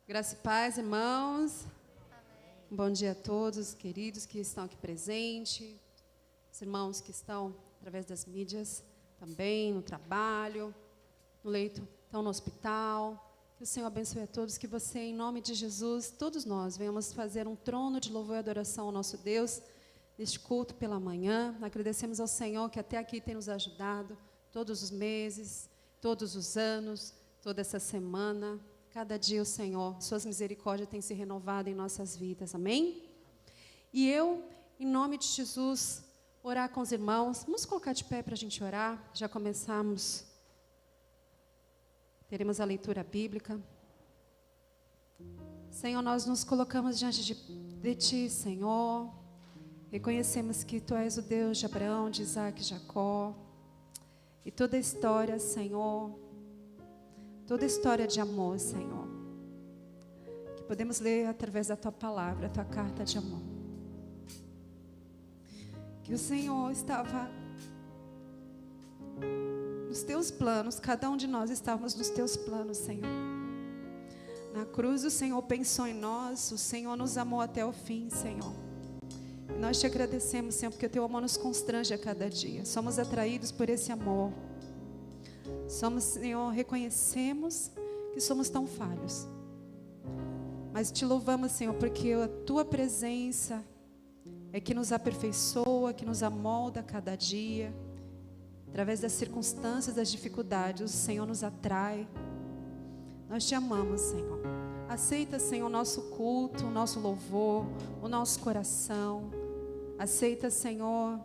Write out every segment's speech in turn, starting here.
Graça e paz, irmãos. Amém. Bom dia a todos, queridos que estão aqui presentes, os irmãos que estão através das mídias também, no trabalho, no leito, estão no hospital. Que o Senhor abençoe a todos, que você, em nome de Jesus, todos nós venhamos fazer um trono de louvor e adoração ao nosso Deus, neste culto pela manhã. Agradecemos ao Senhor que até aqui tem nos ajudado, todos os meses, todos os anos, toda essa semana. Cada dia o Senhor, suas misericórdias têm se renovado em nossas vidas, amém? E eu, em nome de Jesus, orar com os irmãos. Vamos colocar de pé para a gente orar. Já começamos. Teremos a leitura bíblica. Senhor, nós nos colocamos diante de Ti, Senhor. Reconhecemos que Tu és o Deus de Abraão, de Isaac e Jacó. E toda a história, Senhor, toda a história de amor, Senhor, que podemos ler através da Tua palavra, a Tua carta de amor. Que o Senhor estava nos Teus planos, cada um de nós estávamos nos Teus planos, Senhor. Na cruz o Senhor pensou em nós, o Senhor nos amou até o fim, Senhor. E nós Te agradecemos, Senhor, porque o Teu amor nos constrange a cada dia. Somos atraídos por esse amor. Somos, Senhor, reconhecemos que somos tão falhos. Mas Te louvamos, Senhor, porque a Tua presença é que nos aperfeiçoa, que nos amolda a cada dia. Através das circunstâncias, das dificuldades, o Senhor nos atrai. Nós Te amamos, Senhor. Aceita, Senhor, o nosso culto, o nosso louvor, o nosso coração. Aceita, Senhor,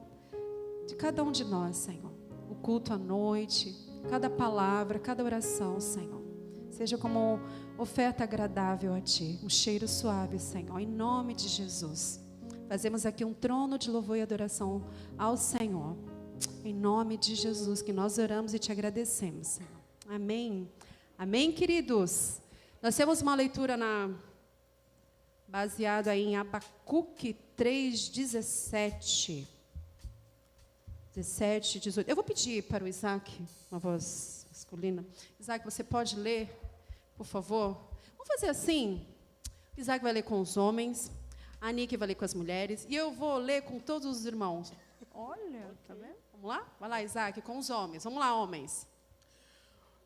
de cada um de nós, Senhor, o culto à noite, cada palavra, cada oração, Senhor, seja como oferta agradável a Ti, um cheiro suave, Senhor, em nome de Jesus. Fazemos aqui um trono de louvor e adoração ao Senhor, em nome de Jesus, que nós oramos e Te agradecemos, Senhor. Amém. Amém, queridos? Nós temos uma leitura baseada em Abacuque 3:17. 17, 18. Eu vou pedir para o Isaac, uma voz masculina. Isaac, você pode ler, por favor? Vamos fazer assim. O Isaac vai ler com os homens, a Nick vai ler com as mulheres, e eu vou ler com todos os irmãos. Olha, tá vendo? Vamos lá? Vai lá, Isaac, com os homens. Vamos lá, homens.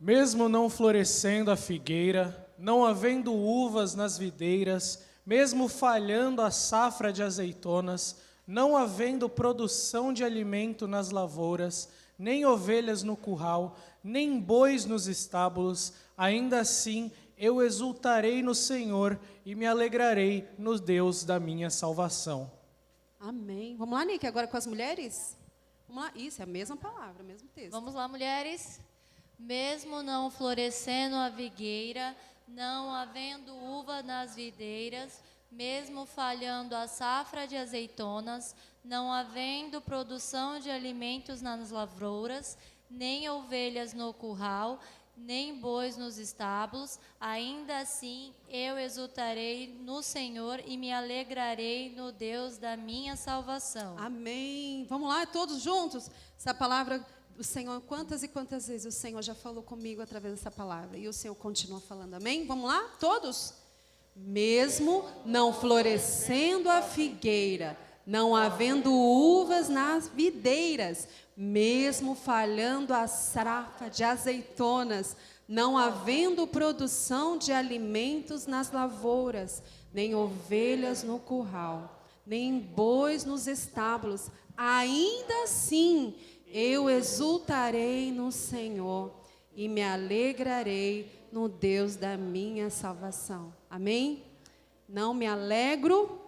Mesmo não florescendo a figueira, não havendo uvas nas videiras, mesmo falhando a safra de azeitonas, não havendo produção de alimento nas lavouras, nem ovelhas no curral, nem bois nos estábulos, ainda assim eu exultarei no Senhor e me alegrarei no Deus da minha salvação. Amém. Vamos lá, Nick, agora com as mulheres? Vamos lá. Isso, é a mesma palavra, o mesmo texto. Vamos lá, mulheres. Mesmo não florescendo a figueira, não havendo uva nas videiras, mesmo falhando a safra de azeitonas, não havendo produção de alimentos nas lavouras, nem ovelhas no curral, nem bois nos estábulos, ainda assim eu exultarei no Senhor e me alegrarei no Deus da minha salvação. Amém. Vamos lá, todos juntos? Essa palavra do Senhor, quantas e quantas vezes o Senhor já falou comigo através dessa palavra, e o Senhor continua falando, amém? Vamos lá, todos? Mesmo não florescendo a figueira, não havendo uvas nas videiras, mesmo falhando a safra de azeitonas, não havendo produção de alimentos nas lavouras, nem ovelhas no curral, nem bois nos estábulos, ainda assim eu exultarei no Senhor e me alegrarei no Deus da minha salvação. Amém? Não me alegro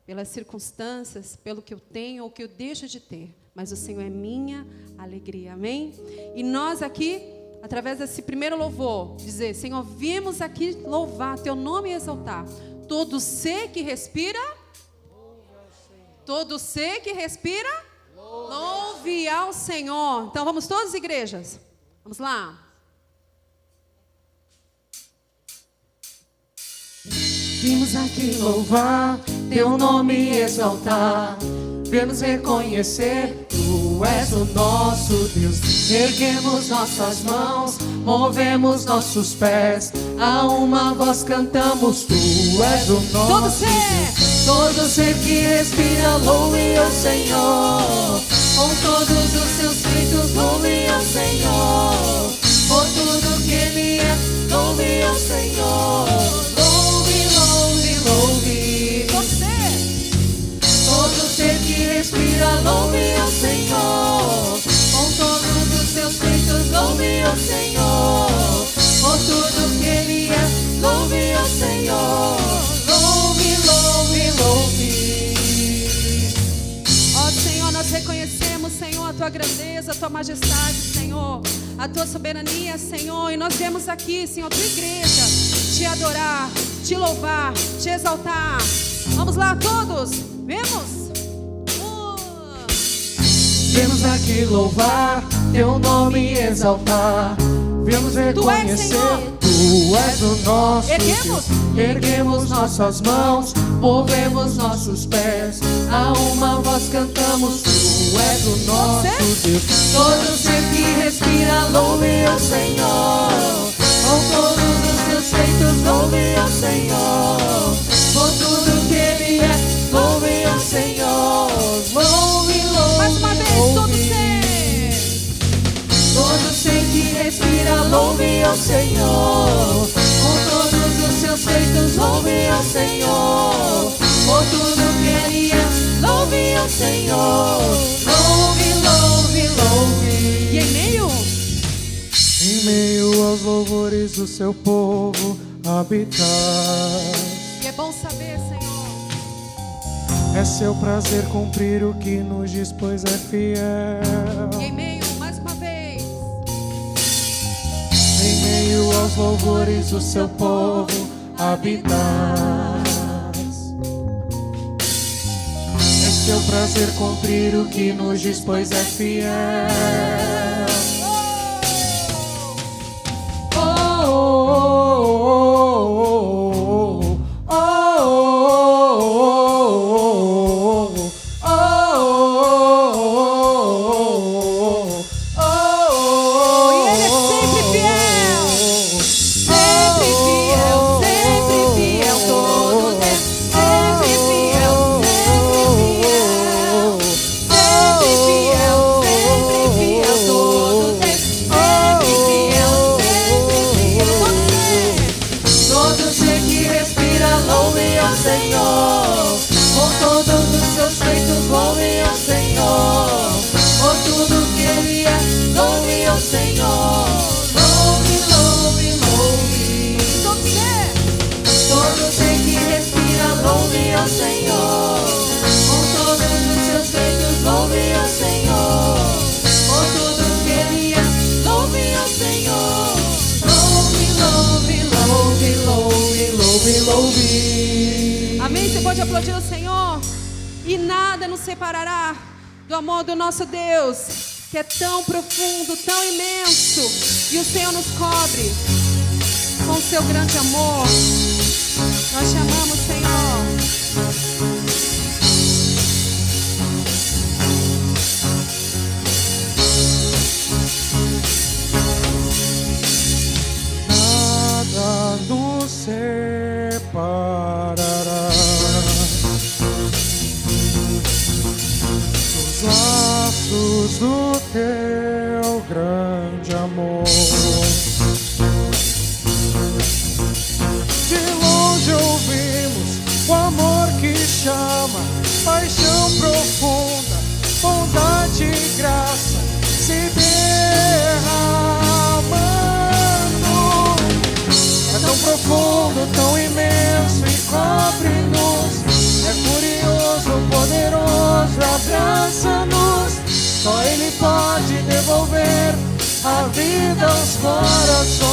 pelas circunstâncias, pelo que eu tenho ou que eu deixo de ter, mas o Senhor é minha alegria. Amém? E nós aqui, através desse primeiro louvor, dizer, Senhor, viemos aqui louvar Teu nome e exaltar. Todo ser que respira, todo ser que respira, louve ao Senhor. Então vamos todas as igrejas. Vamos lá. Vimos aqui louvar Teu nome e exaltar. Vemos reconhecer Tu és o nosso Deus. Erguemos nossas mãos, movemos nossos pés, a uma voz cantamos. Tu és o nosso Deus. Todo ser que respira, louve ao Senhor. Com todos os seus feitos, louve ao Senhor. Por tudo que Ele é, louve ao Senhor. Louve, louve, louve. Todo ser que respira, louve ao Senhor. Com todos os seus feitos, louve ao Senhor. Por tudo que Ele é, louve ao Senhor. Louve, louve, louve. Ó Senhor, nós reconhecemos, Senhor, a Tua grandeza, a Tua majestade, Senhor, a Tua soberania, Senhor. E nós viemos aqui, Senhor, Tua igreja, te adorar, te louvar, te exaltar. Vamos lá todos, vemos? Vemos aqui louvar, Teu nome e exaltar. Vemos reconhecer, Tu és o nosso Erguemos. Deus. Erguemos nossas mãos, movemos nossos pés, a uma voz cantamos. Tu és o nosso Deus. Todo ser que respira, louve ao Senhor. Com todos os seus feitos, louve ao Senhor. Por tudo que Ele é, louve ao Senhor. Louve, louve, Mais uma vez, todo ser. todo ser que respira, louve ao Senhor. Com todos os seus feitos, louve ao Senhor. Por tudo que Ele é, louve ao Senhor. Louve, louve, louve. E em meio aos louvores do seu povo habitar. E é bom saber, Senhor. É seu prazer cumprir o que nos diz, pois é fiel. E em meio, mais uma vez. Em meio aos louvores do seu povo habitar. É seu prazer cumprir o que nos diz, pois é fiel. Amém? Você pode aplaudir o Senhor? E nada nos separará do amor do nosso Deus, que é tão profundo, tão imenso. E o Senhor nos cobre com o seu grande amor. Nós te amamos, Senhor. Nada nos separará dos laços do teu grande amor. De longe ouvimos o amor que chama, paixão profunda, bondade e graça se derramando. É tão profundo, tão imenso e cobre-nos. É curioso, poderoso, abraça-nos. Só Ele pode devolver a vida aos corações.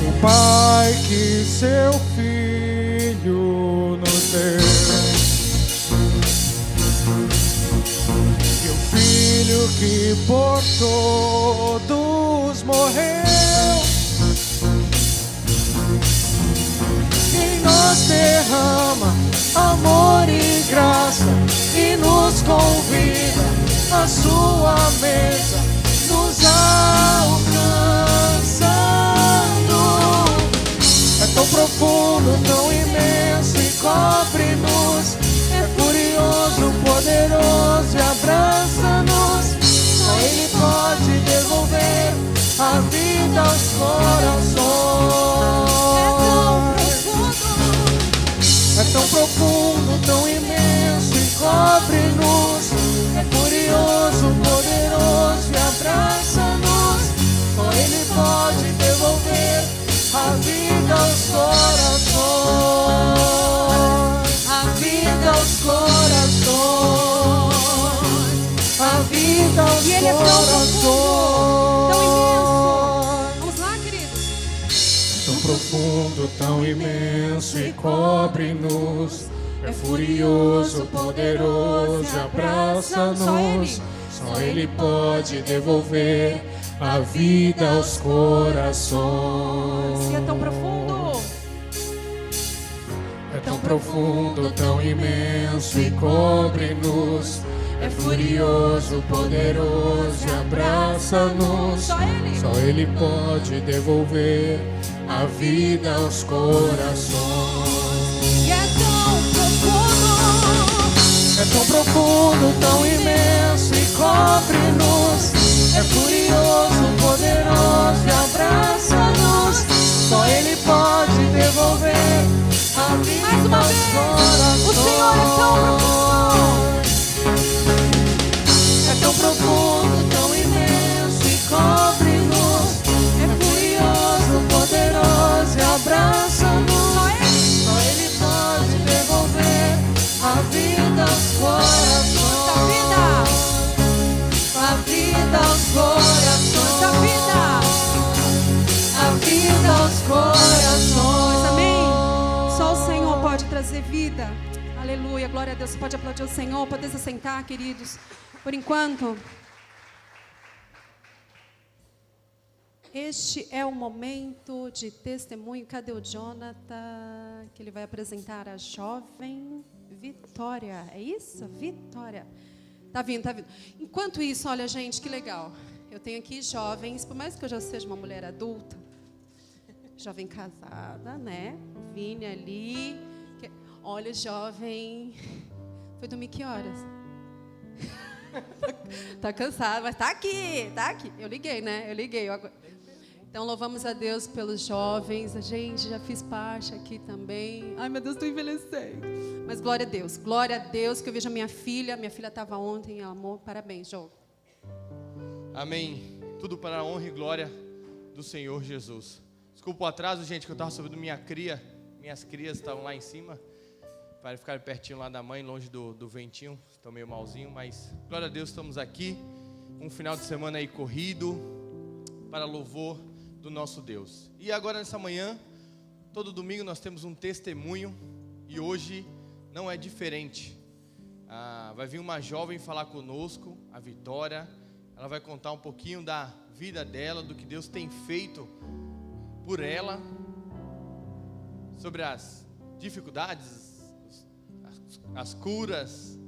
O Pai que seu Filho nos deu, e o Filho que por todos morreu, em nós derrama amor e graça, e nos convida à sua mesa, nos alcançando. É tão profundo, tão imenso e cobre-nos. É furioso, poderoso e abraça-nos. Só Ele pode devolver a vida aos corações. É tão profundo, tão imenso e cobre-nos. É furioso, poderoso e abraça-nos. Só Ele pode devolver a vida aos corações. A vida aos corações. A vida aos E Ele é tão profundo, tão imenso. corações. Vamos lá, queridos. Tão profundo, tão imenso e cobre-nos. É furioso, poderoso e abraça-nos. Só Ele pode devolver a vida aos corações. E é tão profundo. É tão profundo, tão imenso e cobre-nos. É furioso, poderoso e abraça-nos. Só Ele. Só Ele pode devolver a vida aos corações. E é tão profundo. É tão profundo, tão imenso e cobre-nos. É furioso, poderoso e abraça-nos. Só Ele pode devolver a vida Mais uma aos vez. corações. O Senhor é tão profundo. É tão profundo, tão imenso e cobre-nos. É furioso, poderoso e abraça-nos. Só Ele pode devolver a vida aos corações. A vida aos corações. A vida aos corações. Amém. Só o Senhor pode trazer vida. Aleluia. Glória a Deus. Você pode aplaudir o Senhor. Pode se sentar, queridos. Por enquanto, este é o momento de testemunho. Cadê o Jonathan? Que ele vai apresentar a jovem Vitória. É isso? Vitória. Tá vindo, tá vindo. Enquanto isso, olha, gente, que legal. Eu tenho aqui jovens, por mais que eu já seja uma mulher adulta, jovem casada, né? Vini ali. Olha, jovem. Foi dormir que horas? Tá cansado, mas tá aqui, tá aqui. Eu liguei, né? Então, louvamos a Deus pelos jovens. A gente já fiz parte aqui também. Ai, meu Deus, estou envelhecendo. Mas glória a Deus que eu vejo a minha filha. Minha filha estava ontem, amor. Parabéns, Jô. Amém. Tudo para a honra e glória do Senhor Jesus. Desculpa o atraso, gente, que eu estava subindo minha cria. Minhas crias estavam lá em cima, para ficar pertinho lá da mãe, longe do ventinho. Estou meio malzinho, mas glória a Deus, estamos aqui. Um final de semana aí corrido, para louvor do nosso Deus. E agora nessa manhã, todo domingo nós temos um testemunho, e hoje não é diferente. Vai vir uma jovem falar conosco, a Vitória. Ela vai contar um pouquinho da vida dela, do que Deus tem feito por ela, sobre as dificuldades, as curas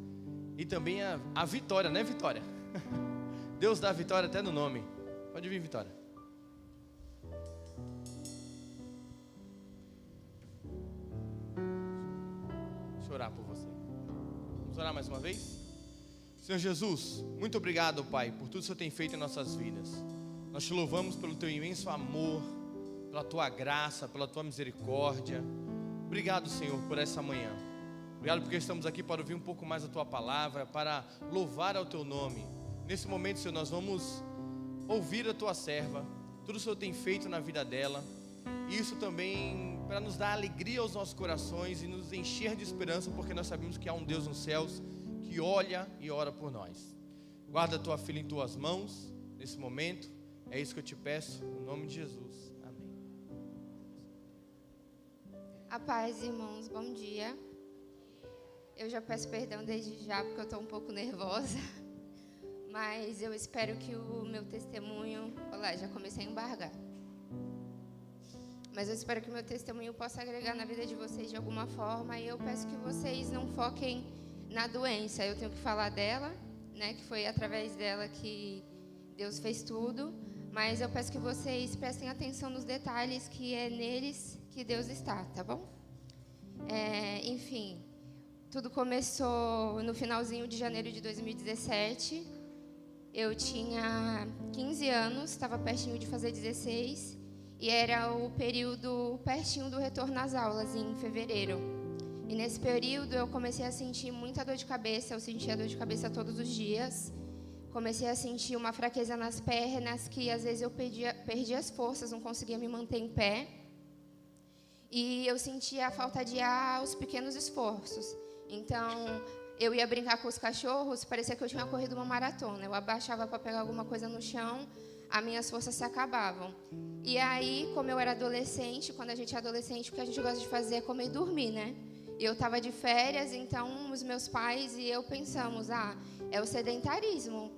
e também a vitória, né, Vitória? Deus dá vitória até no nome. Pode vir, Vitória. Deixa eu orar por você. Vamos orar mais uma vez? Senhor Jesus, muito obrigado, Pai, por tudo que o Senhor tem feito em nossas vidas. Nós te louvamos pelo teu imenso amor, pela tua graça, pela tua misericórdia. Obrigado, Senhor, por essa manhã. Obrigado porque estamos aqui para ouvir um pouco mais a tua palavra, para louvar ao teu nome. Nesse momento, Senhor, nós vamos ouvir a tua serva, tudo o Senhor tem feito na vida dela. Isso também para nos dar alegria aos nossos corações e nos encher de esperança, porque nós sabemos que há um Deus nos céus que olha e ora por nós. Guarda a tua filha em tuas mãos nesse momento. É isso que eu te peço, no nome de Jesus. Amém. A paz, irmãos, bom dia. Eu já peço perdão desde já, porque eu estou um pouco nervosa. Mas eu espero que o meu testemunho... Olá, já comecei a embargar. Mas eu espero que o meu testemunho possa agregar na vida de vocês de alguma forma. E eu peço que vocês não foquem na doença. Eu tenho que falar dela, né, que foi através dela que Deus fez tudo, mas eu peço que vocês prestem atenção nos detalhes, que é neles que Deus está, tá bom? Enfim, tudo começou no finalzinho de janeiro de 2017. Eu tinha 15 anos, estava pertinho de fazer 16, e era o período pertinho do retorno às aulas, em fevereiro. E nesse período eu comecei a sentir muita dor de cabeça, eu sentia dor de cabeça todos os dias. Comecei a sentir uma fraqueza nas pernas, que às vezes eu perdia as forças, não conseguia me manter em pé. E eu sentia a falta de ar aos pequenos esforços. Então, eu ia brincar com os cachorros, parecia que eu tinha corrido uma maratona. Eu abaixava para pegar alguma coisa no chão, as minhas forças se acabavam. E aí, como eu era adolescente, quando a gente é adolescente, o que a gente gosta de fazer é comer e dormir, né? E eu estava de férias, então os meus pais e eu pensamos, é o sedentarismo.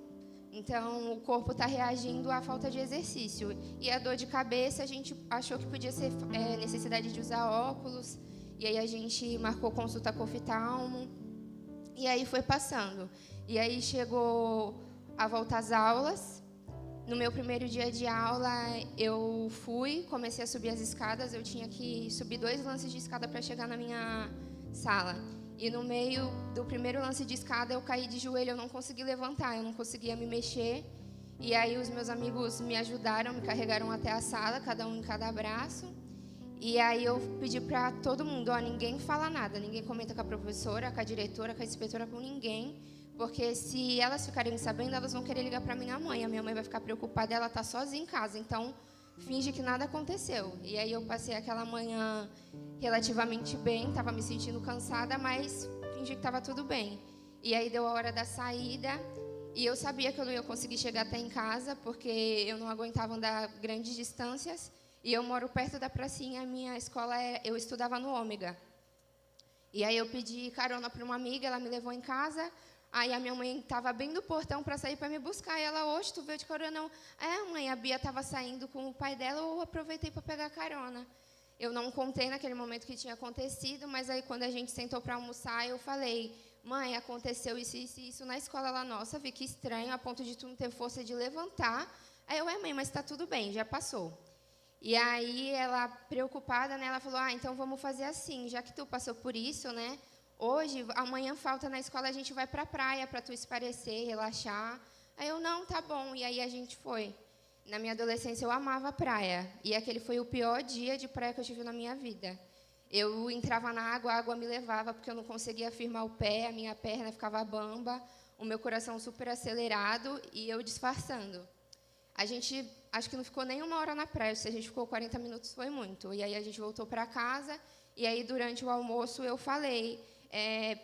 Então, o corpo está reagindo à falta de exercício. E a dor de cabeça, a gente achou que podia ser necessidade de usar óculos. E aí a gente marcou consulta com o oftalmo. E aí foi passando. E aí chegou a volta às aulas. No meu primeiro dia de aula, eu comecei a subir as escadas. Eu tinha que subir 2 lances de escada para chegar na minha sala. E no meio do primeiro lance de escada, eu caí de joelho, eu não consegui levantar, eu não conseguia me mexer. E aí os meus amigos me ajudaram, me carregaram até a sala, cada um em cada braço. E aí eu pedi para todo mundo, ninguém fala nada, ninguém comenta com a professora, com a diretora, com a inspetora, com ninguém. Porque se elas ficarem sabendo, elas vão querer ligar para minha mãe. A minha mãe vai ficar preocupada, ela está sozinha em casa. Então, finge que nada aconteceu. E aí eu passei aquela manhã relativamente bem, estava me sentindo cansada, mas fingi que estava tudo bem. E aí deu a hora da saída, e eu sabia que eu não ia conseguir chegar até em casa, porque eu não aguentava andar grandes distâncias, e eu moro perto da pracinha, a minha escola, eu estudava no Ômega. E aí eu pedi carona para uma amiga, ela me levou em casa. Aí a minha mãe estava bem no portão para sair para me buscar. E ela, hoje, tu veio de carona? Não. Mãe, a Bia estava saindo com o pai dela, eu aproveitei para pegar carona. Eu não contei naquele momento que tinha acontecido, mas aí quando a gente sentou para almoçar, eu falei, mãe, aconteceu isso na escola lá nossa, vi que estranho, a ponto de tu não ter força de levantar. Aí eu, mãe, mas está tudo bem, já passou. E aí ela, preocupada, né, ela falou, então vamos fazer assim, já que tu passou por isso, né? Hoje, amanhã falta na escola, a gente vai para a praia para tu esparecer, relaxar. Aí eu, não, tá bom. E aí a gente foi. Na minha adolescência, eu amava a praia. E aquele foi o pior dia de praia que eu tive na minha vida. Eu entrava na água, a água me levava, porque eu não conseguia firmar o pé, a minha perna ficava bamba, o meu coração super acelerado e eu disfarçando. A gente, acho que não ficou nem 1 hora na praia, se a gente ficou 40 minutos, foi muito. E aí a gente voltou para casa, e aí durante o almoço eu falei,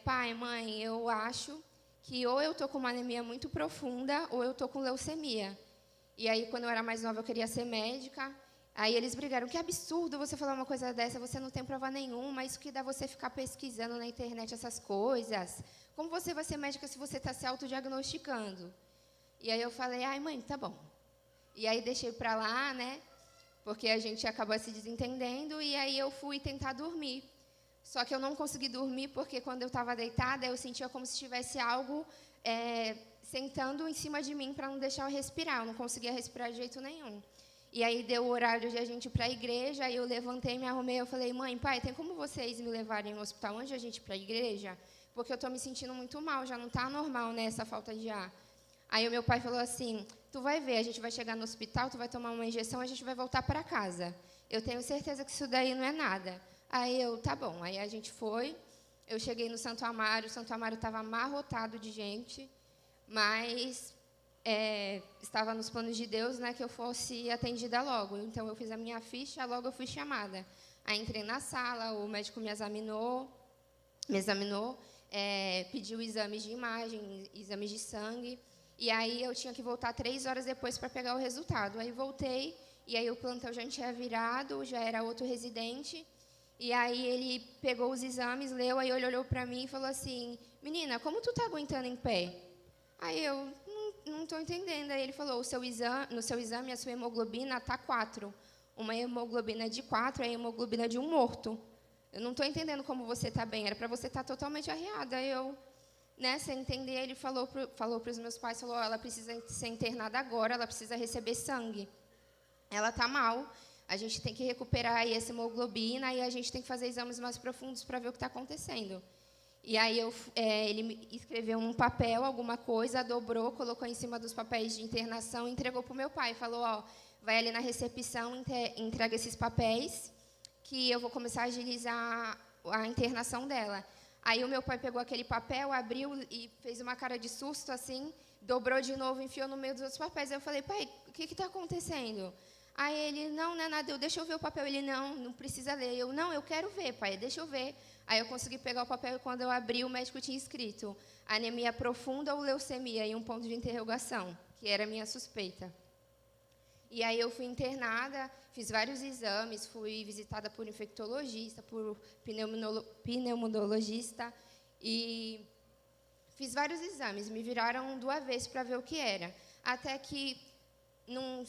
pai, mãe, eu acho que ou eu estou com uma anemia muito profunda ou eu estou com leucemia. E aí, quando eu era mais nova, eu queria ser médica. Aí eles brigaram, que absurdo você falar uma coisa dessa, você não tem prova nenhuma, isso que dá você ficar pesquisando na internet essas coisas. Como você vai ser médica se você está se autodiagnosticando? E aí eu falei, mãe, tá bom. E aí deixei para lá, né, porque a gente acabou se desentendendo, e aí eu fui tentar dormir. Só que eu não consegui dormir, porque quando eu estava deitada, eu sentia como se tivesse algo sentando em cima de mim para não deixar eu respirar. Eu não conseguia respirar de jeito nenhum. E aí deu o horário de a gente ir para a igreja, aí eu levantei, me arrumei, eu falei, mãe, pai, tem como vocês me levarem no hospital antes de a gente ir para a igreja? Porque eu estou me sentindo muito mal, já não está normal, né, essa falta de ar. Aí o meu pai falou assim, tu vai ver, a gente vai chegar no hospital, tu vai tomar uma injeção, a gente vai voltar para casa. Eu tenho certeza que isso daí não é nada. Aí eu, tá bom. Aí a gente foi, eu cheguei no Santo Amaro, o Santo Amaro estava amarrotado de gente, mas estava nos planos de Deus, né, que eu fosse atendida logo. Então, eu fiz a minha ficha, logo eu fui chamada. Aí entrei na sala, o médico me examinou, pediu exames de imagem, exames de sangue, e aí eu tinha que voltar 3 horas depois para pegar o resultado. Aí voltei, e aí o plantão já tinha virado, já era outro residente, e aí ele pegou os exames, leu, aí ele olhou para mim e falou assim, menina, como tu tá aguentando em pé? Aí eu, não estou entendendo. Aí ele falou, no seu exame, a sua hemoglobina está 4. Uma hemoglobina de 4 é a hemoglobina de um morto. Eu não estou entendendo como você está bem, era para você estar totalmente arriada. Aí eu, né, sem entender, ele falou para os meus pais, falou, ela precisa ser internada agora, ela precisa receber sangue. Ela está mal, a gente tem que recuperar aí essa hemoglobina e a gente tem que fazer exames mais profundos para ver o que está acontecendo. E aí ele me escreveu um papel, alguma coisa, dobrou, colocou em cima dos papéis de internação e entregou para o meu pai. Falou, ó, vai ali na recepção, entrega esses papéis, que eu vou começar a agilizar a internação dela. Aí o meu pai pegou aquele papel, abriu e fez uma cara de susto, assim, dobrou de novo, enfiou no meio dos outros papéis. Aí eu falei, pai, o que está acontecendo? Aí ele, não é nada, deixa eu ver o papel. Ele, não precisa ler. Eu, não, eu quero ver, pai, deixa eu ver. Aí eu consegui pegar o papel e quando eu abri, o médico tinha escrito anemia profunda ou leucemia e um ponto de interrogação, que era a minha suspeita. E aí eu fui internada, fiz vários exames, fui visitada por infectologista, por pneumologista e fiz vários exames. Me viraram 2 vezes para ver o que era. Até que não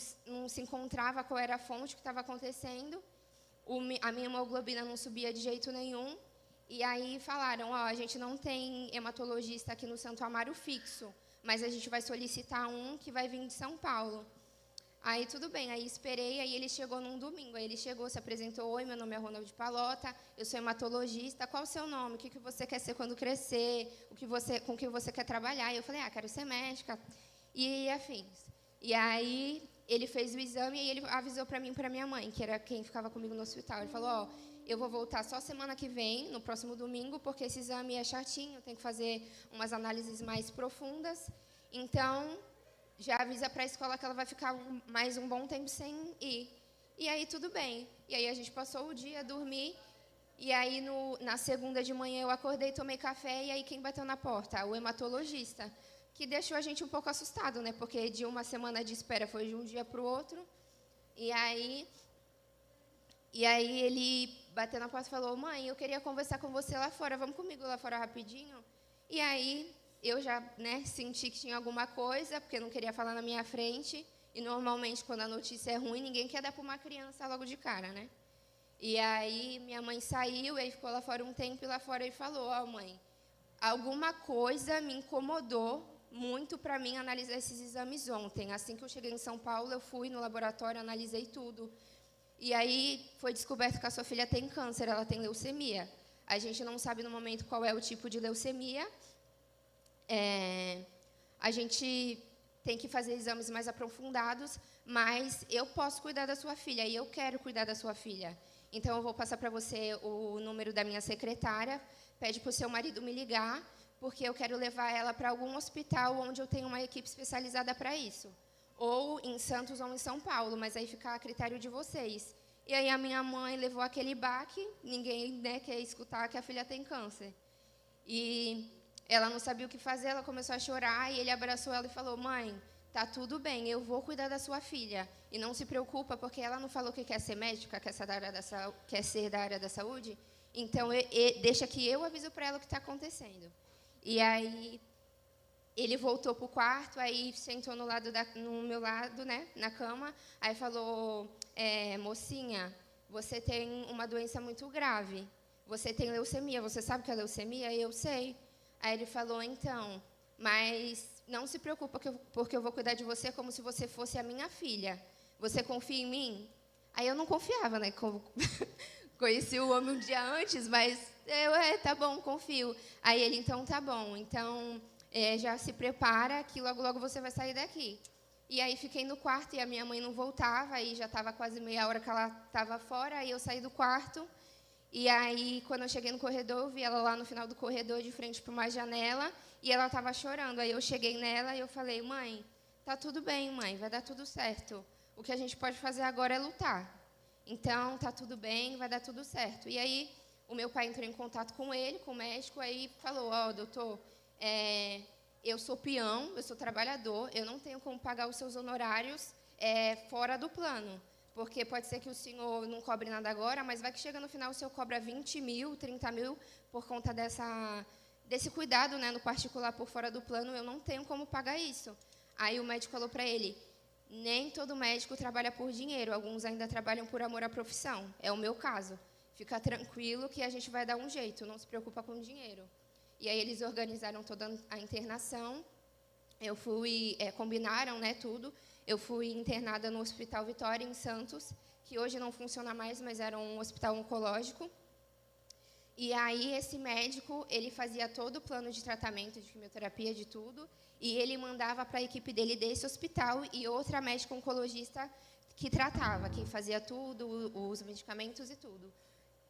se encontrava qual era a fonte que estava acontecendo. A minha hemoglobina não subia de jeito nenhum. E aí falaram, a gente não tem hematologista aqui no Santo Amaro fixo, mas a gente vai solicitar um que vai vir de São Paulo. Aí tudo bem, aí esperei, aí ele chegou num domingo, aí ele chegou, se apresentou, oi, meu nome é Ronald Palota, eu sou hematologista, qual o seu nome, o que você quer ser quando crescer, com o que você quer trabalhar? E eu falei, quero ser médica, e afins. E aí ele fez o exame e ele avisou para mim e para minha mãe, que era quem ficava comigo no hospital. Ele falou, eu vou voltar só semana que vem, no próximo domingo, porque esse exame é chatinho, tem que fazer umas análises mais profundas. Então, já avisa para a escola que ela vai ficar mais um bom tempo sem ir. E aí, tudo bem. E aí, a gente passou o dia, dormi. E aí, na segunda de manhã, eu acordei, tomei café. E aí, quem bateu na porta? O hematologista, que deixou a gente um pouco assustado, né? Porque de uma semana de espera foi de um dia para o outro. E aí ele bateu na porta e falou, mãe, eu queria conversar com você lá fora, vamos comigo lá fora rapidinho? E aí eu já senti que tinha alguma coisa, porque eu não queria falar na minha frente, e normalmente quando a notícia é ruim, ninguém quer dar para uma criança logo de cara, né? E aí minha mãe saiu, e aí ficou lá fora um tempo, e lá fora ele falou, mãe, alguma coisa me incomodou muito para mim analisar esses exames ontem. Assim que eu cheguei em São Paulo, eu fui no laboratório, analisei tudo. E aí foi descoberto que a sua filha tem câncer, ela tem leucemia. A gente não sabe no momento qual é o tipo de leucemia. A gente tem que fazer exames mais aprofundados, mas eu posso cuidar da sua filha e eu quero cuidar da sua filha. Então, eu vou passar para você o número da minha secretária, pede para o seu marido me ligar, porque eu quero levar ela para algum hospital onde eu tenho uma equipe especializada para isso. Ou em Santos ou em São Paulo, mas aí fica a critério de vocês. E aí a minha mãe levou aquele baque, ninguém quer escutar que a filha tem câncer. E ela não sabia o que fazer, ela começou a chorar, e ele abraçou ela e falou, mãe, tá tudo bem, eu vou cuidar da sua filha. E não se preocupa, porque ela não falou que quer ser médica, quer ser da área da saúde, então deixa que eu aviso para ela o que está acontecendo. E aí ele voltou para o quarto, aí sentou no meu lado, né, na cama, aí falou, mocinha, você tem uma doença muito grave, você tem leucemia, você sabe o que é leucemia? Eu sei. Aí ele falou, então, mas não se preocupa, porque eu vou cuidar de você como se você fosse a minha filha. Você confia em mim? Aí eu não confiava, né, conheci o homem um dia antes, mas tá bom, confio. Aí ele, então, tá bom, então já se prepara que logo, logo você vai sair daqui. E aí fiquei no quarto e a minha mãe não voltava, aí já estava quase meia hora que ela estava fora, aí eu saí do quarto. E aí, quando eu cheguei no corredor, eu vi ela lá no final do corredor, de frente para uma janela, e ela estava chorando. Aí eu cheguei nela e eu falei, mãe, tá tudo bem, mãe, vai dar tudo certo. O que a gente pode fazer agora é lutar. Então, tá tudo bem, vai dar tudo certo. E aí, o meu pai entrou em contato com ele, com o médico, aí falou, doutor, eu sou peão, eu sou trabalhador, eu não tenho como pagar os seus honorários fora do plano. Porque pode ser que o senhor não cobre nada agora, mas vai que chega no final o senhor cobra 20 mil, 30 mil, por conta desse cuidado, né, no particular por fora do plano, eu não tenho como pagar isso. Aí o médico falou para ele, nem todo médico trabalha por dinheiro, alguns ainda trabalham por amor à profissão, é o meu caso. Fica tranquilo que a gente vai dar um jeito, não se preocupa com dinheiro. E aí eles organizaram toda a internação. Eu fui, combinaram, né, tudo. Eu fui internada no Hospital Vitória, em Santos, que hoje não funciona mais, mas era um hospital oncológico. E aí esse médico, ele fazia todo o plano de tratamento, de quimioterapia, de tudo, e ele mandava para a equipe dele desse hospital e outra médica oncologista que tratava, que fazia tudo, os medicamentos e tudo.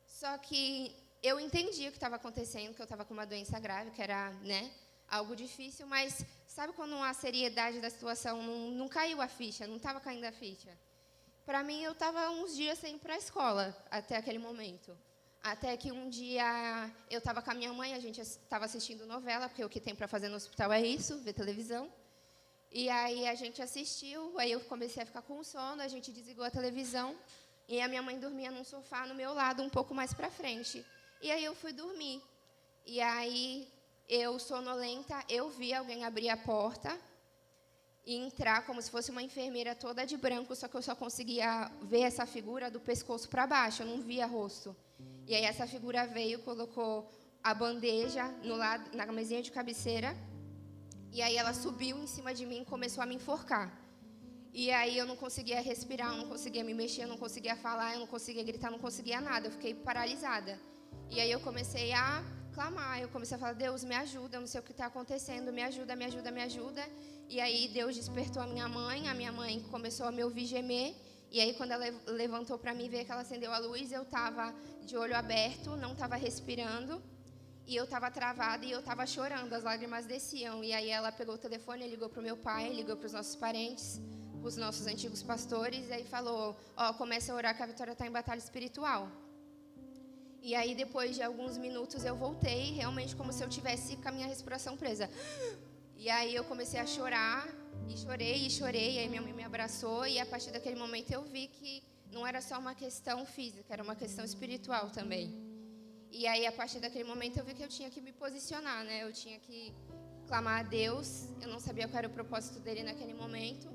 Só que eu entendi o que estava acontecendo, que eu estava com uma doença grave, que era, né, algo difícil, mas sabe quando a seriedade da situação não caiu a ficha, não estava caindo a ficha? Para mim, eu estava uns dias sem ir para a escola, até aquele momento. Até que um dia eu estava com a minha mãe, a gente estava assistindo novela, porque o que tem para fazer no hospital é isso, ver televisão. E aí a gente assistiu, aí eu comecei a ficar com sono, a gente desligou a televisão, e a minha mãe dormia num sofá no meu lado, um pouco mais para frente. E aí eu fui dormir. E aí, eu, sonolenta, eu vi alguém abrir a porta e entrar como se fosse uma enfermeira toda de branco, só que eu só conseguia ver essa figura do pescoço para baixo, eu não via rosto. E aí essa figura veio, colocou a bandeja no lado, na mesinha de cabeceira, e aí ela subiu em cima de mim e começou a me enforcar. E aí eu não conseguia respirar, eu não conseguia me mexer, eu não conseguia falar, eu não conseguia gritar, não conseguia nada, eu fiquei paralisada. E aí eu comecei a clamar, eu comecei a falar, Deus, me ajuda, eu não sei o que está acontecendo, me ajuda, me ajuda, me ajuda. E aí Deus despertou a minha mãe começou a me ouvir gemer. E aí quando ela levantou para mim, ver que ela acendeu a luz, eu estava de olho aberto, não estava respirando. E eu estava travada e eu estava chorando, as lágrimas desciam. E aí ela pegou o telefone, ligou para o meu pai, ligou para os nossos parentes, para os nossos antigos pastores, e aí falou, começa a orar que a Vitória está em batalha espiritual. E aí, depois de alguns minutos, eu voltei, realmente como se eu tivesse com a minha respiração presa. E aí, eu comecei a chorar, e chorei, e aí minha mãe me abraçou, e a partir daquele momento eu vi que não era só uma questão física, era uma questão espiritual também. E aí, a partir daquele momento, eu vi que eu tinha que me posicionar, né? Eu tinha que clamar a Deus, eu não sabia qual era o propósito dele naquele momento,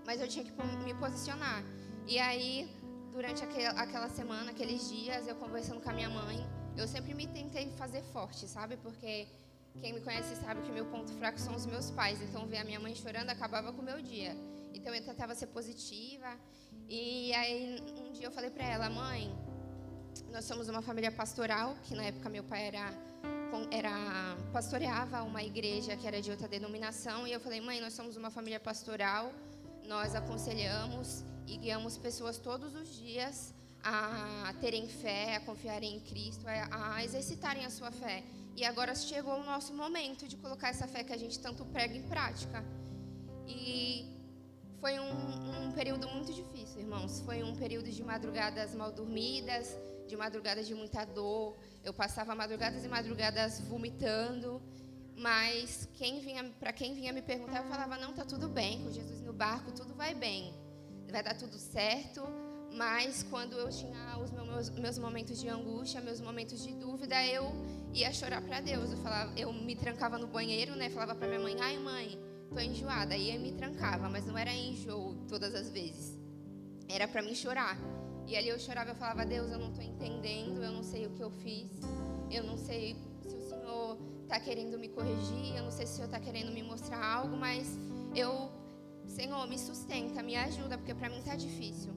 mas eu tinha que me posicionar. E aí, durante aquela semana, aqueles dias, eu conversando com a minha mãe, eu sempre me tentei fazer forte, sabe? Porque quem me conhece sabe que meu ponto fraco são os meus pais. Então, ver a minha mãe chorando acabava com o meu dia. Então, eu tentava ser positiva. E aí, um dia eu falei para ela, mãe, nós somos uma família pastoral, que na época meu pai pastoreava uma igreja que era de outra denominação. E eu falei, mãe, nós somos uma família pastoral, nós aconselhamos e guiamos pessoas todos os dias a terem fé, a confiarem em Cristo, a exercitarem a sua fé. E agora chegou o nosso momento de colocar essa fé que a gente tanto prega em prática. E foi um período muito difícil, irmãos. Foi um período de madrugadas mal dormidas, de madrugadas de muita dor. Eu passava madrugadas e madrugadas vomitando. Mas para quem vinha me perguntar, eu falava, não, tá tudo bem, com Jesus no barco, tudo vai bem. Vai dar tudo certo. Mas quando eu tinha os meus momentos de angústia, meus momentos de dúvida, eu ia chorar para Deus. Eu me trancava no banheiro, né? Falava para minha mãe, ai mãe, tô enjoada. Aí eu me trancava, mas não era enjoo todas as vezes. Era para mim chorar. E ali eu chorava, eu falava, Deus, eu não tô entendendo, eu não sei o que eu fiz. Eu não sei se o Senhor está querendo me corrigir, eu não sei se o Senhor está querendo me mostrar algo, mas Senhor, me sustenta, me ajuda, porque para mim está difícil.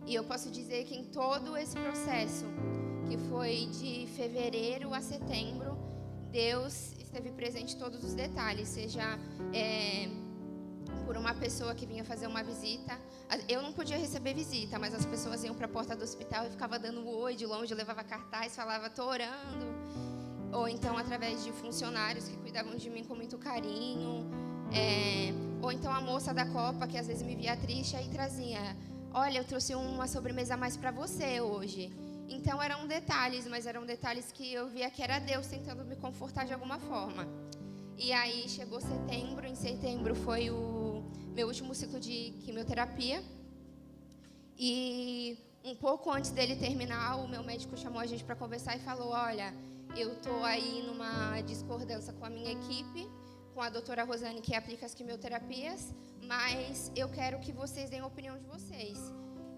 E eu posso dizer que em todo esse processo, que foi de fevereiro a setembro, Deus esteve presente em todos os detalhes, seja por uma pessoa que vinha fazer uma visita. Eu não podia receber visita, mas as pessoas iam para a porta do hospital e ficavam dando um oi de longe, eu levava cartaz, falava, tô orando. Ou então através de funcionários que cuidavam de mim com muito carinho. Ou então a moça da Copa, que às vezes me via triste, aí trazia, olha, eu trouxe uma sobremesa a mais para você hoje. Então eram detalhes, mas eram detalhes que eu via que era Deus tentando me confortar de alguma forma. E aí chegou setembro, em setembro foi o meu último ciclo de quimioterapia. E um pouco antes dele terminar, o meu médico chamou a gente para conversar e falou, olha, eu estou aí numa discordância com a minha equipe, com a doutora Rosane, que aplica as quimioterapias, mas eu quero que vocês deem a opinião de vocês.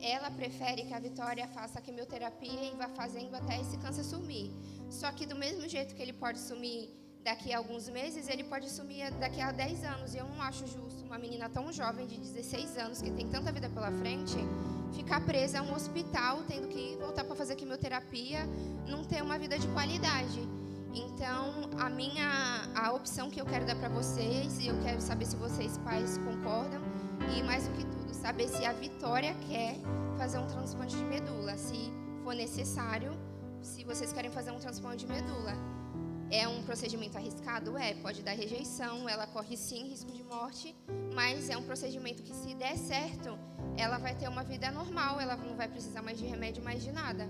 ela prefere que a Vitória faça a quimioterapia e vá fazendo até esse câncer sumir. Só que do mesmo jeito que ele pode sumir daqui a alguns meses, ele pode sumir daqui a 10 anos. E eu não acho justo uma menina tão jovem, de 16 anos, que tem tanta vida pela frente, ficar presa a um hospital, tendo que voltar para fazer quimioterapia, não ter uma vida de qualidade. Então, a opção que eu quero dar para vocês, e eu quero saber se vocês, pais, concordam, e mais do que tudo, saber se a Vitória quer fazer um transplante de medula, se for necessário, se vocês querem fazer um transplante de medula. É um procedimento arriscado? Pode dar rejeição, ela corre sim risco de morte, mas é um procedimento que, se der certo, ela vai ter uma vida normal, ela não vai precisar mais de remédio, mais de nada.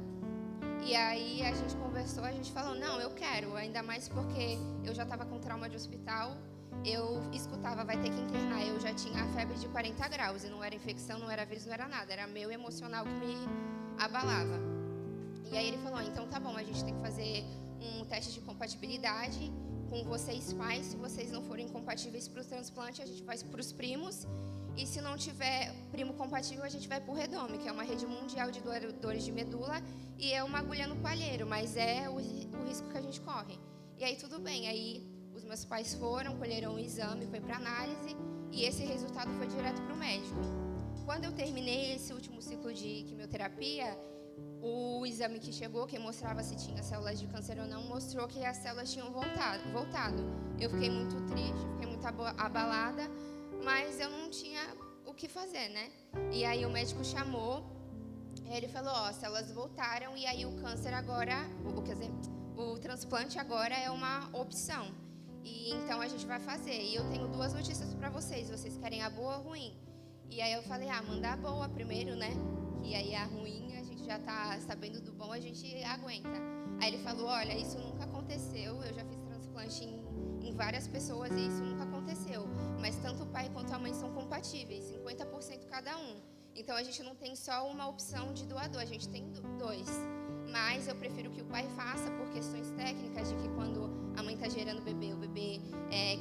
E aí a gente conversou, a gente falou, não, eu quero, ainda mais porque eu já estava com trauma de hospital, eu escutava, vai ter que internar, eu já tinha a febre de 40 graus, e não era infecção, não era vírus, não era nada, era meu emocional que me abalava. E aí ele falou, então tá bom, a gente tem que fazer um teste de compatibilidade com vocês, pais. Se vocês não forem compatíveis para o transplante, a gente vai para os primos. E se não tiver primo compatível, a gente vai para o Redome, que é uma rede mundial de doadores de medula. E é uma agulha no palheiro, mas é o risco que a gente corre. E aí tudo bem, aí os meus pais foram, colheram o exame, foi para análise. E esse resultado foi direto para o médico. Quando eu terminei esse último ciclo de quimioterapia, o exame que chegou, que mostrava se tinha células de câncer ou não, mostrou que as células tinham voltado. Eu fiquei muito triste, fiquei muito abalada, mas eu não tinha o que fazer, né? E aí o médico chamou, ele falou, as células voltaram, e aí o câncer agora, o transplante agora é uma opção. E então a gente vai fazer. E eu tenho 2 notícias para vocês querem a boa ou a ruim? E aí eu falei, manda a boa primeiro, né? E aí a ruim, a gente já tá sabendo do bom, a gente aguenta. Aí ele falou, olha, isso nunca aconteceu, eu já fiz transplante em várias pessoas e isso nunca aconteceu. Mas tanto o pai quanto a mãe são compatíveis, 50% cada um. Então a gente não tem só uma opção de doador, a gente tem 2. Mas eu prefiro que o pai faça por questões técnicas, de que quando a mãe está gerando o bebê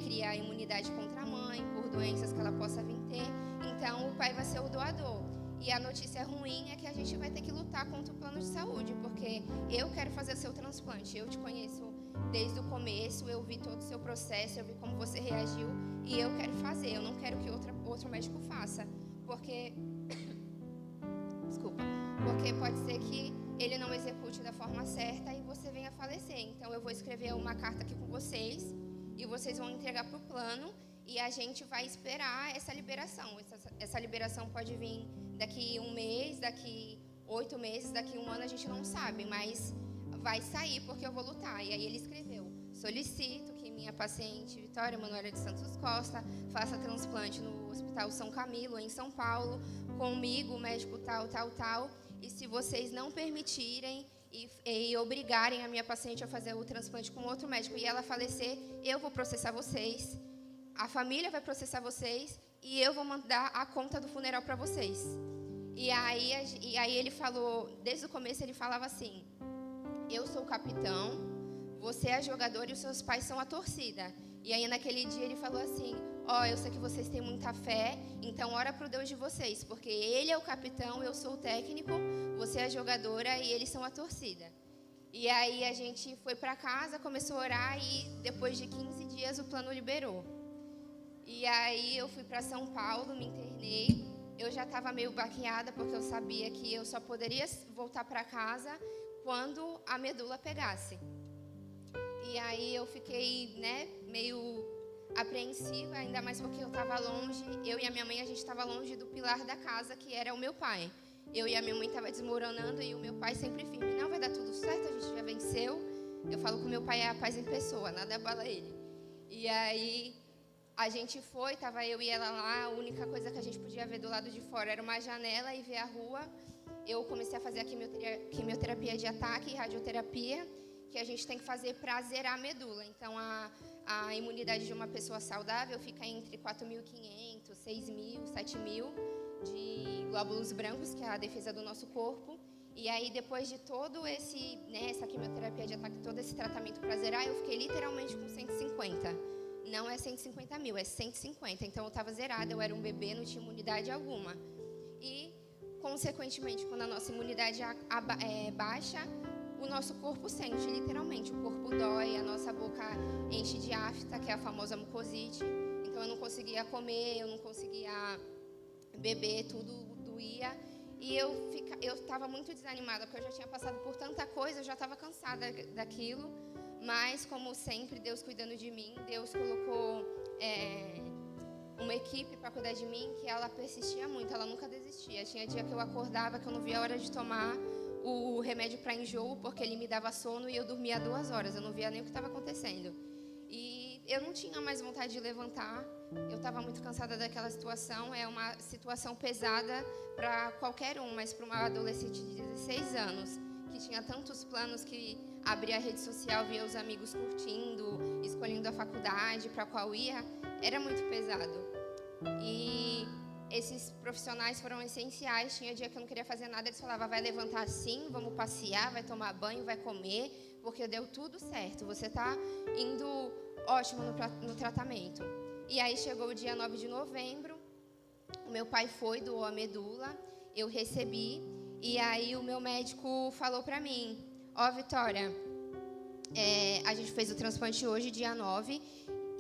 cria a imunidade contra a mãe, por doenças que ela possa vir ter. Então o pai vai ser o doador. E a notícia ruim é que a gente vai ter que lutar contra o plano de saúde, porque eu quero fazer o seu transplante. Eu te conheço desde o começo, eu vi todo o seu processo, eu vi como você reagiu, e eu quero fazer. Eu não quero que outro médico faça, porque porque pode ser que ele não execute da forma certa e você venha a falecer. Então eu vou escrever uma carta aqui com vocês e vocês vão entregar para o plano. E a gente vai esperar essa liberação. Essa liberação pode vir daqui 1 mês, daqui 8 meses, daqui 1 ano, a gente não sabe. Mas vai sair porque eu vou lutar. E aí ele escreveu, solicito que minha paciente Vitória Manuela de Santos Costa faça transplante no Hospital São Camilo, em São Paulo, comigo, médico tal. E se vocês não permitirem e obrigarem a minha paciente a fazer o transplante com outro médico e ela falecer, eu vou processar vocês. A família vai processar vocês e eu vou mandar a conta do funeral para vocês. E aí ele falou, desde o começo ele falava assim, eu sou o capitão, você é a jogadora e os seus pais são a torcida. E aí naquele dia ele falou assim, eu sei que vocês têm muita fé, então ora para o Deus de vocês, porque ele é o capitão, eu sou o técnico, você é a jogadora e eles são a torcida. E aí a gente foi para casa, começou a orar e depois de 15 dias o plano liberou. E aí eu fui para São Paulo, me internei. Eu já estava meio baqueada, porque eu sabia que eu só poderia voltar para casa quando a medula pegasse. E aí eu fiquei, meio apreensiva, ainda mais porque eu estava longe. Eu e a minha mãe, a gente estava longe do pilar da casa, que era o meu pai. Eu e a minha mãe estava desmoronando e o meu pai sempre firme. Não, vai dar tudo certo, a gente já venceu. Eu falo que o meu pai é a paz em pessoa, nada abala ele. E aí a gente foi, estava eu e ela lá, a única coisa que a gente podia ver do lado de fora era uma janela e ver a rua. Eu comecei a fazer a quimioterapia de ataque e radioterapia, que a gente tem que fazer para zerar a medula. Então, a imunidade de uma pessoa saudável fica entre 4.500, 6.000, 7.000 de glóbulos brancos, que é a defesa do nosso corpo. E aí, depois de todo essa quimioterapia de ataque, todo esse tratamento para zerar, eu fiquei literalmente com 150. Não é 150 mil, é 150. Então, eu estava zerada, eu era um bebê, não tinha imunidade alguma. E consequentemente, quando a nossa imunidade baixa, o nosso corpo sente, literalmente. O corpo dói, a nossa boca enche de afta, que é a famosa mucosite. Então, eu não conseguia comer, eu não conseguia beber, tudo doía. E eu estava muito desanimada, porque eu já tinha passado por tanta coisa, eu já estava cansada daquilo. Mas, como sempre, Deus cuidando de mim, Deus colocou uma equipe para cuidar de mim, que ela persistia muito, ela nunca desistia. Tinha dia que eu acordava, que eu não via a hora de tomar o remédio para enjoo, porque ele me dava sono e eu dormia 2 horas, eu não via nem o que estava acontecendo. E eu não tinha mais vontade de levantar, eu estava muito cansada daquela situação. É uma situação pesada para qualquer um, mas para uma adolescente de 16 anos, que tinha tantos planos, que abria a rede social, via os amigos curtindo, escolhendo a faculdade para a qual ia, era muito pesado. E esses profissionais foram essenciais. Tinha dia que eu não queria fazer nada, eles falavam: vai levantar sim, vamos passear, vai tomar banho, vai comer, porque deu tudo certo, você está indo ótimo no tratamento. E aí chegou o dia 9 de novembro, o meu pai foi, doou a medula, eu recebi, e aí o meu médico falou para mim: ó, Vitória, a gente fez o transplante hoje, dia 9,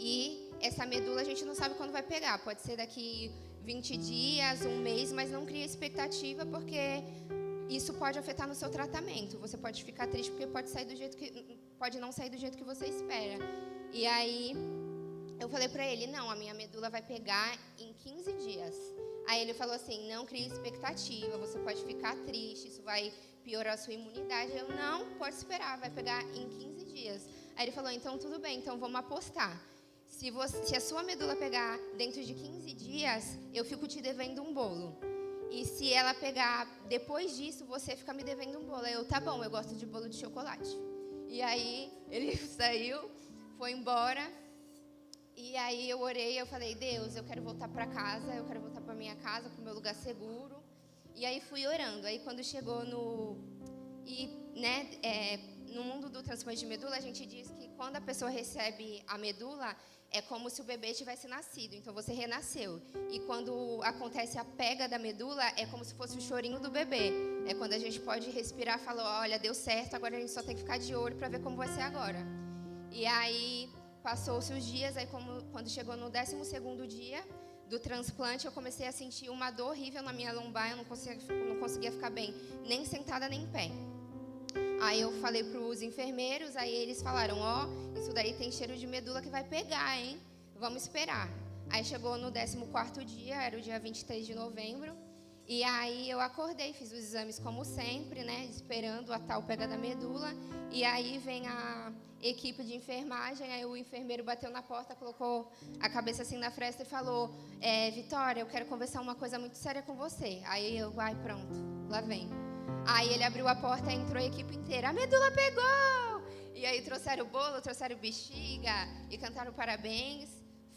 e essa medula a gente não sabe quando vai pegar, pode ser daqui 20 dias, um mês, mas não cria expectativa, porque isso pode afetar no seu tratamento. Você pode ficar triste porque pode não sair do jeito que você espera. E aí eu falei pra ele: não, a minha medula vai pegar em 15 dias. Aí ele falou assim: não cria expectativa, você pode ficar triste, isso vai piorar a sua imunidade. Eu: não, pode esperar, vai pegar em 15 dias. Aí ele falou: então tudo bem, então vamos apostar. Se a sua medula pegar dentro de 15 dias, eu fico te devendo um bolo. E se ela pegar depois disso, você fica me devendo um bolo. Aí eu: tá bom, eu gosto de bolo de chocolate. E aí ele saiu, foi embora. E aí eu orei, eu falei: Deus, eu quero voltar para casa, eu quero voltar para minha casa, para o meu lugar seguro. E aí fui orando. Aí quando chegou no mundo do transplante de medula, a gente diz que quando a pessoa recebe a medula, é como se o bebê tivesse nascido, então você renasceu. E quando acontece a pega da medula, é como se fosse o chorinho do bebê. É quando a gente pode respirar e falar: olha, deu certo, agora a gente só tem que ficar de olho para ver como vai ser agora. E aí passou-se os dias, aí quando chegou no 12º dia do transplante, eu comecei a sentir uma dor horrível na minha lombar, eu não conseguia ficar bem, nem sentada nem em pé. Aí eu falei para os enfermeiros, aí eles falaram: ó, isso daí tem cheiro de medula que vai pegar, hein? Vamos esperar. Aí chegou no 14º dia, era o dia 23 de novembro, e aí eu acordei, fiz os exames como sempre, né, esperando a tal pega da medula, e aí vem a equipe de enfermagem, aí o enfermeiro bateu na porta, colocou a cabeça assim na fresta e falou: Vitória, eu quero conversar uma coisa muito séria com você. Aí eu: ai, pronto, lá vem. Aí ele abriu a porta e entrou a equipe inteira: a medula pegou! E aí trouxeram o bolo, trouxeram bexiga e cantaram parabéns.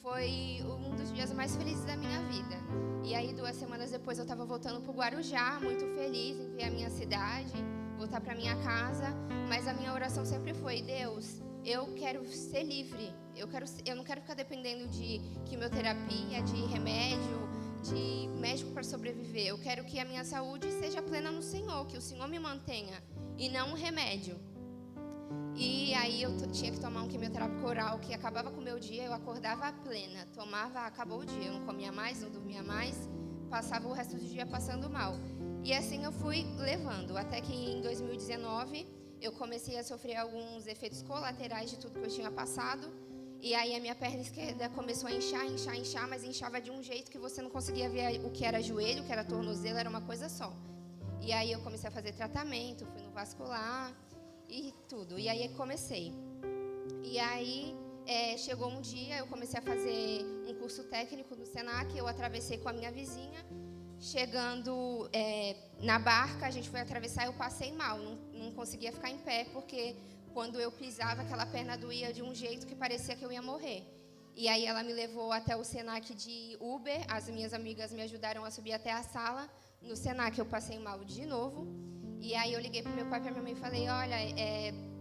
Foi um dos dias mais felizes da minha vida. E aí 2 semanas depois eu estava voltando para o Guarujá, muito feliz em ver a minha cidade, voltar para minha casa. Mas a minha oração sempre foi: Deus, eu quero ser livre. Eu não quero ficar dependendo de quimioterapia, de remédio, de médico para sobreviver. Eu quero que a minha saúde seja plena no Senhor, que o Senhor me mantenha e não um remédio. E aí eu tinha que tomar um quimioterápico oral que acabava com o meu dia, eu acordava plena, tomava, acabou o dia, eu não comia mais, não dormia mais, passava o resto do dia passando mal. E assim eu fui levando, até que em 2019 eu comecei a sofrer alguns efeitos colaterais de tudo que eu tinha passado. E aí a minha perna esquerda começou a inchar, mas inchava de um jeito que você não conseguia ver o que era joelho, o que era tornozelo, era uma coisa só. E aí eu comecei a fazer tratamento, fui no vascular e tudo. E aí comecei. E aí chegou um dia, eu comecei a fazer um curso técnico no Senac, eu atravessei com a minha vizinha. Chegando na barca, a gente foi atravessar, eu passei mal, não conseguia ficar em pé, porque quando eu pisava, aquela perna doía de um jeito que parecia que eu ia morrer. E aí ela me levou até o Senac de Uber, as minhas amigas me ajudaram a subir até a sala. No Senac eu passei mal de novo. E aí eu liguei para meu pai e para minha mãe e falei: olha,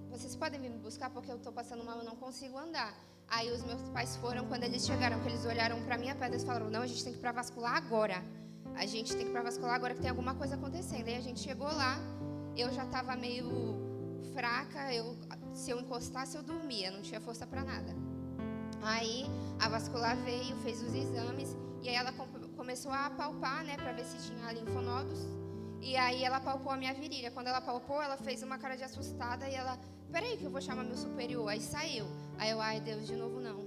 vocês podem vir me buscar porque eu estou passando mal, eu não consigo andar. Aí os meus pais foram, quando eles chegaram, que eles olharam para minha perna, eles falaram: não, a gente tem que ir para vascular agora. a gente tem que ir para vascular agora que tem alguma coisa acontecendo. Aí a gente chegou lá, eu já estava meio fraca, se eu encostasse eu dormia, não tinha força para nada. Aí a vascular veio, fez os exames e aí ela começou a palpar, né, para ver se tinha linfonodos. E aí ela palpou a minha virilha. Quando ela palpou, ela fez uma cara de assustada e ela, peraí que eu vou chamar meu superior. Aí saiu. Aí eu, ai Deus, de novo não.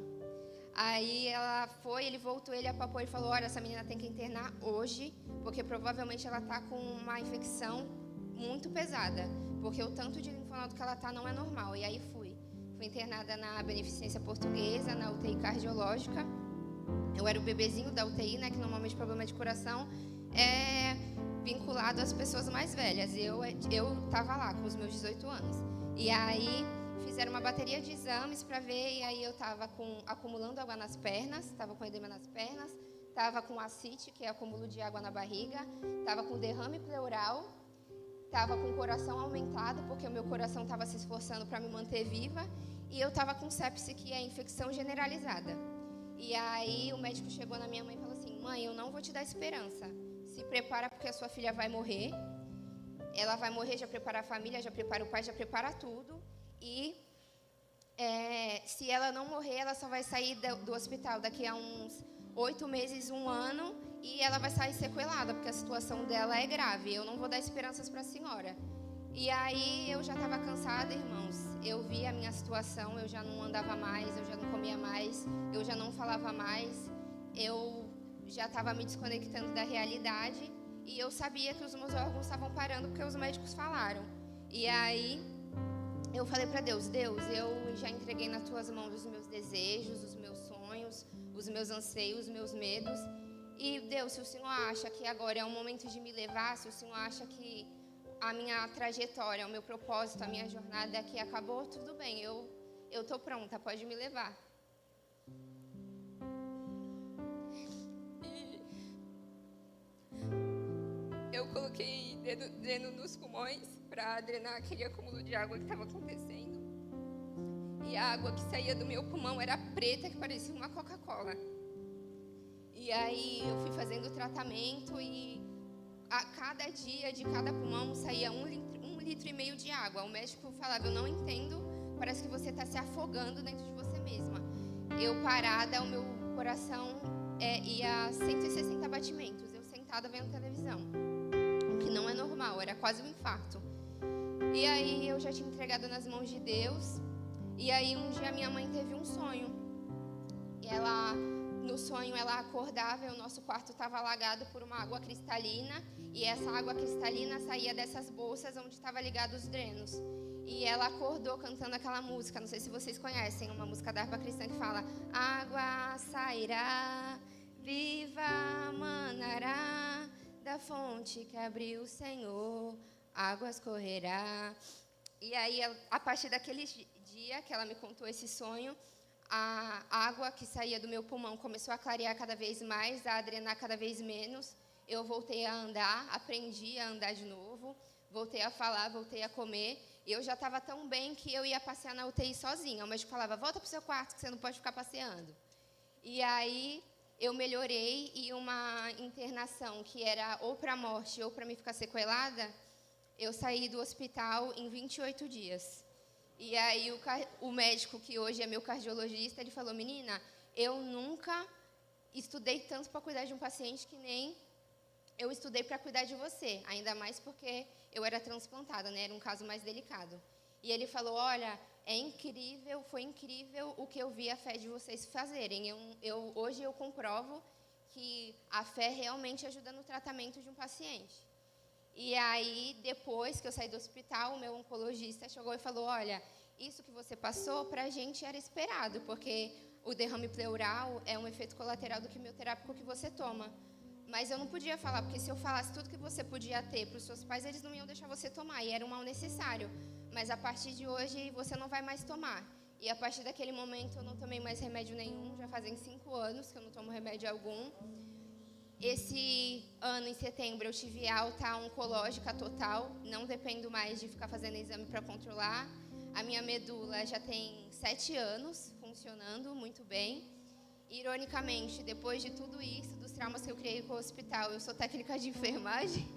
Aí ela foi, ele voltou, ele apalpou e falou, olha, essa menina tem que internar hoje, porque provavelmente ela tá com uma infecção muito pesada, porque o tanto de linfonodo que ela tá não é normal. E aí fui internada na Beneficência Portuguesa, na UTI cardiológica. Eu era o bebezinho da UTI, né, que normalmente problema de coração é vinculado às pessoas mais velhas. Eu estava lá com os meus 18 anos. E aí fizeram uma bateria de exames para ver, e aí eu estava acumulando água nas pernas, estava com edema nas pernas, estava com ascite, que é acúmulo de água na barriga, estava com derrame pleural, estava com o coração aumentado, porque o meu coração estava se esforçando para me manter viva, e eu estava com sepse, que é infecção generalizada. E aí o médico chegou na minha mãe e falou assim, mãe, eu não vou te dar esperança. Se prepara porque a sua filha vai morrer. Ela vai morrer, já prepara a família, já prepara o pai, já prepara tudo. E se ela não morrer, ela só vai sair do hospital daqui a uns 8 meses, 1 ano. E ela vai sair sequelada, porque a situação dela é grave. Eu não vou dar esperanças para a senhora. E aí eu já estava cansada, irmãos. Eu vi a minha situação, eu já não andava mais, eu já não comia mais, eu já não falava mais. Eu já estava me desconectando da realidade e eu sabia que os meus órgãos estavam parando porque os médicos falaram. E aí eu falei para Deus, Deus, eu já entreguei nas tuas mãos os meus desejos, os meus sonhos, os meus anseios, os meus medos. E Deus, se o Senhor acha que agora é o momento de me levar, se o Senhor acha que a minha trajetória, o meu propósito, a minha jornada aqui acabou, tudo bem, eu estou pronta, pode me levar. Eu coloquei dreno nos pulmões para drenar aquele acúmulo de água que estava acontecendo. E a água que saía do meu pulmão era preta, que parecia uma Coca-Cola. E aí eu fui fazendo o tratamento e a cada dia de cada pulmão saía 1,5 litro de água. O médico falava, eu não entendo, parece que você está se afogando dentro de você mesma. Eu parada, o meu coração ia a 160 batimentos, eu sentada vendo televisão. Que não é normal, era quase um infarto. E aí eu já tinha entregado nas mãos de Deus. E aí um dia minha mãe teve um sonho. E no sonho ela acordava e o nosso quarto estava alagado por uma água cristalina. E essa água cristalina saía dessas bolsas onde estavam ligados os drenos. E ela acordou cantando aquela música, não sei se vocês conhecem, uma música da harpa cristã que fala: água sairá, viva manará, da fonte que abriu o Senhor, águas correrá. E aí, a partir daquele dia que ela me contou esse sonho, a água que saía do meu pulmão começou a clarear cada vez mais, a drenar cada vez menos. Eu voltei a andar, aprendi a andar de novo, voltei a falar, voltei a comer. Eu já estava tão bem que eu ia passear na UTI sozinha. O médico falava, volta para o seu quarto, que você não pode ficar passeando. E aí eu melhorei e uma internação que era ou para a morte ou para me ficar sequelada, eu saí do hospital em 28 dias. E aí o médico, que hoje é meu cardiologista, ele falou, menina, eu nunca estudei tanto para cuidar de um paciente que nem eu estudei para cuidar de você, ainda mais porque eu era transplantada, né? Era um caso mais delicado. E ele falou, olha, foi incrível o que eu vi a fé de vocês fazerem. Hoje eu comprovo que a fé realmente ajuda no tratamento de um paciente. E aí, depois que eu saí do hospital, o meu oncologista chegou e falou, olha, isso que você passou, para a gente era esperado, porque o derrame pleural é um efeito colateral do quimioterápico que você toma. Mas eu não podia falar, porque se eu falasse tudo que você podia ter para os seus pais, eles não iam deixar você tomar, e era um mal necessário. Mas a partir de hoje, você não vai mais tomar. E a partir daquele momento, eu não tomei mais remédio nenhum, já fazem 5 anos que eu não tomo remédio algum. Esse ano, em setembro, eu tive alta oncológica total, não dependo mais de ficar fazendo exame para controlar. A minha medula já tem 7 anos funcionando muito bem. Ironicamente, depois de tudo isso, dos traumas que eu criei com o hospital, eu sou técnica de enfermagem.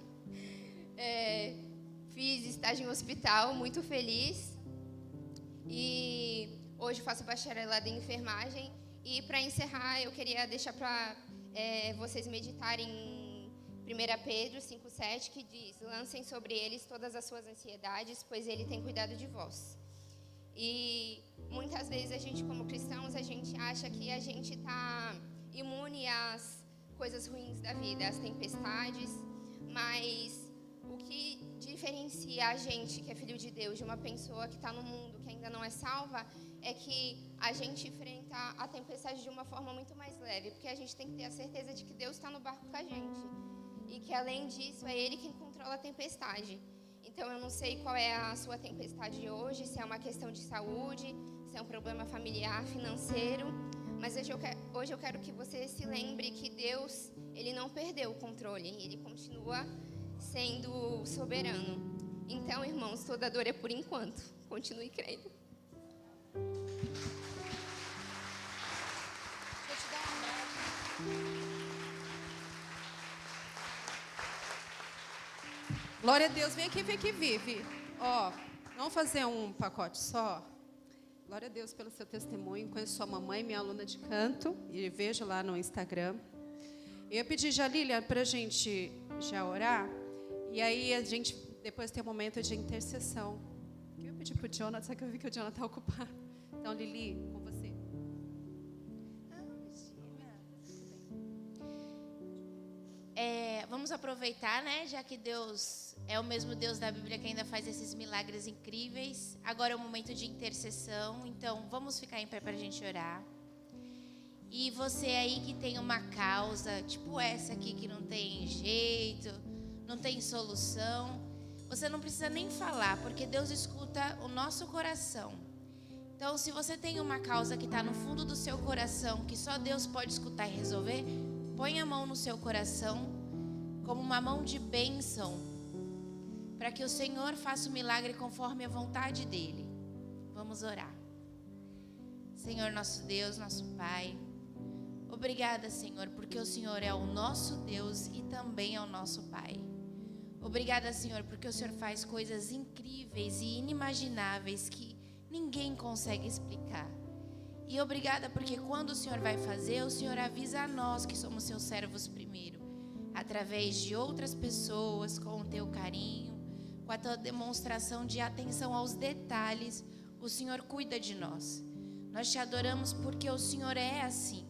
Fiz estágio em hospital, muito feliz. E hoje faço bacharelado em enfermagem. E para encerrar, eu queria deixar para vocês meditarem em 1 Pedro 5,7, que diz: lancem sobre eles todas as suas ansiedades, pois ele tem cuidado de vós. E muitas vezes a gente, como cristãos, a gente acha que a gente está imune às coisas ruins da vida, às tempestades, mas o que diferencia a gente, que é filho de Deus, de uma pessoa que está no mundo, que ainda não é salva, é que a gente enfrenta a tempestade de uma forma muito mais leve, porque a gente tem que ter a certeza de que Deus está no barco com a gente, e que além disso é Ele quem controla a tempestade. Então, eu não sei qual é a sua tempestade hoje, se é uma questão de saúde, se é um problema familiar, financeiro. Mas hoje eu quero que você se lembre que Deus, Ele não perdeu o controle. Ele continua sendo soberano. Então, irmãos, toda dor é por enquanto. Continue crendo. Glória a Deus, vem aqui, Vive. Vamos fazer um pacote só. Glória a Deus pelo seu testemunho. Conheço sua mamãe, minha aluna de canto, e vejo lá no Instagram. Eu ia pedir já, Lília, para a gente já orar, e aí a gente depois tem um momento de intercessão. Eu ia pedir para o Jonathan, só que eu vi que o Jonathan está ocupado. Então, Lili, com você. Vamos aproveitar, né? Já que Deus é o mesmo Deus da Bíblia que ainda faz esses milagres incríveis. Agora é o momento de intercessão. Então, vamos ficar em pé para a gente orar. E você aí que tem uma causa, tipo essa aqui, que não tem jeito, não tem solução, você não precisa nem falar, porque Deus escuta o nosso coração. Então, se você tem uma causa que está no fundo do seu coração, que só Deus pode escutar e resolver, põe a mão no seu coração, como uma mão de bênção, para que o Senhor faça o milagre conforme a vontade dEle. Vamos orar. Senhor, nosso Deus, nosso Pai, obrigada, Senhor, porque o Senhor é o nosso Deus e também é o nosso Pai. Obrigada, Senhor, porque o Senhor faz coisas incríveis e inimagináveis que ninguém consegue explicar. E obrigada porque quando o Senhor vai fazer, o Senhor avisa a nós que somos seus servos primeiro, através de outras pessoas, com o teu carinho, com a tua demonstração de atenção aos detalhes, o Senhor cuida de nós. Nós te adoramos porque o Senhor é assim,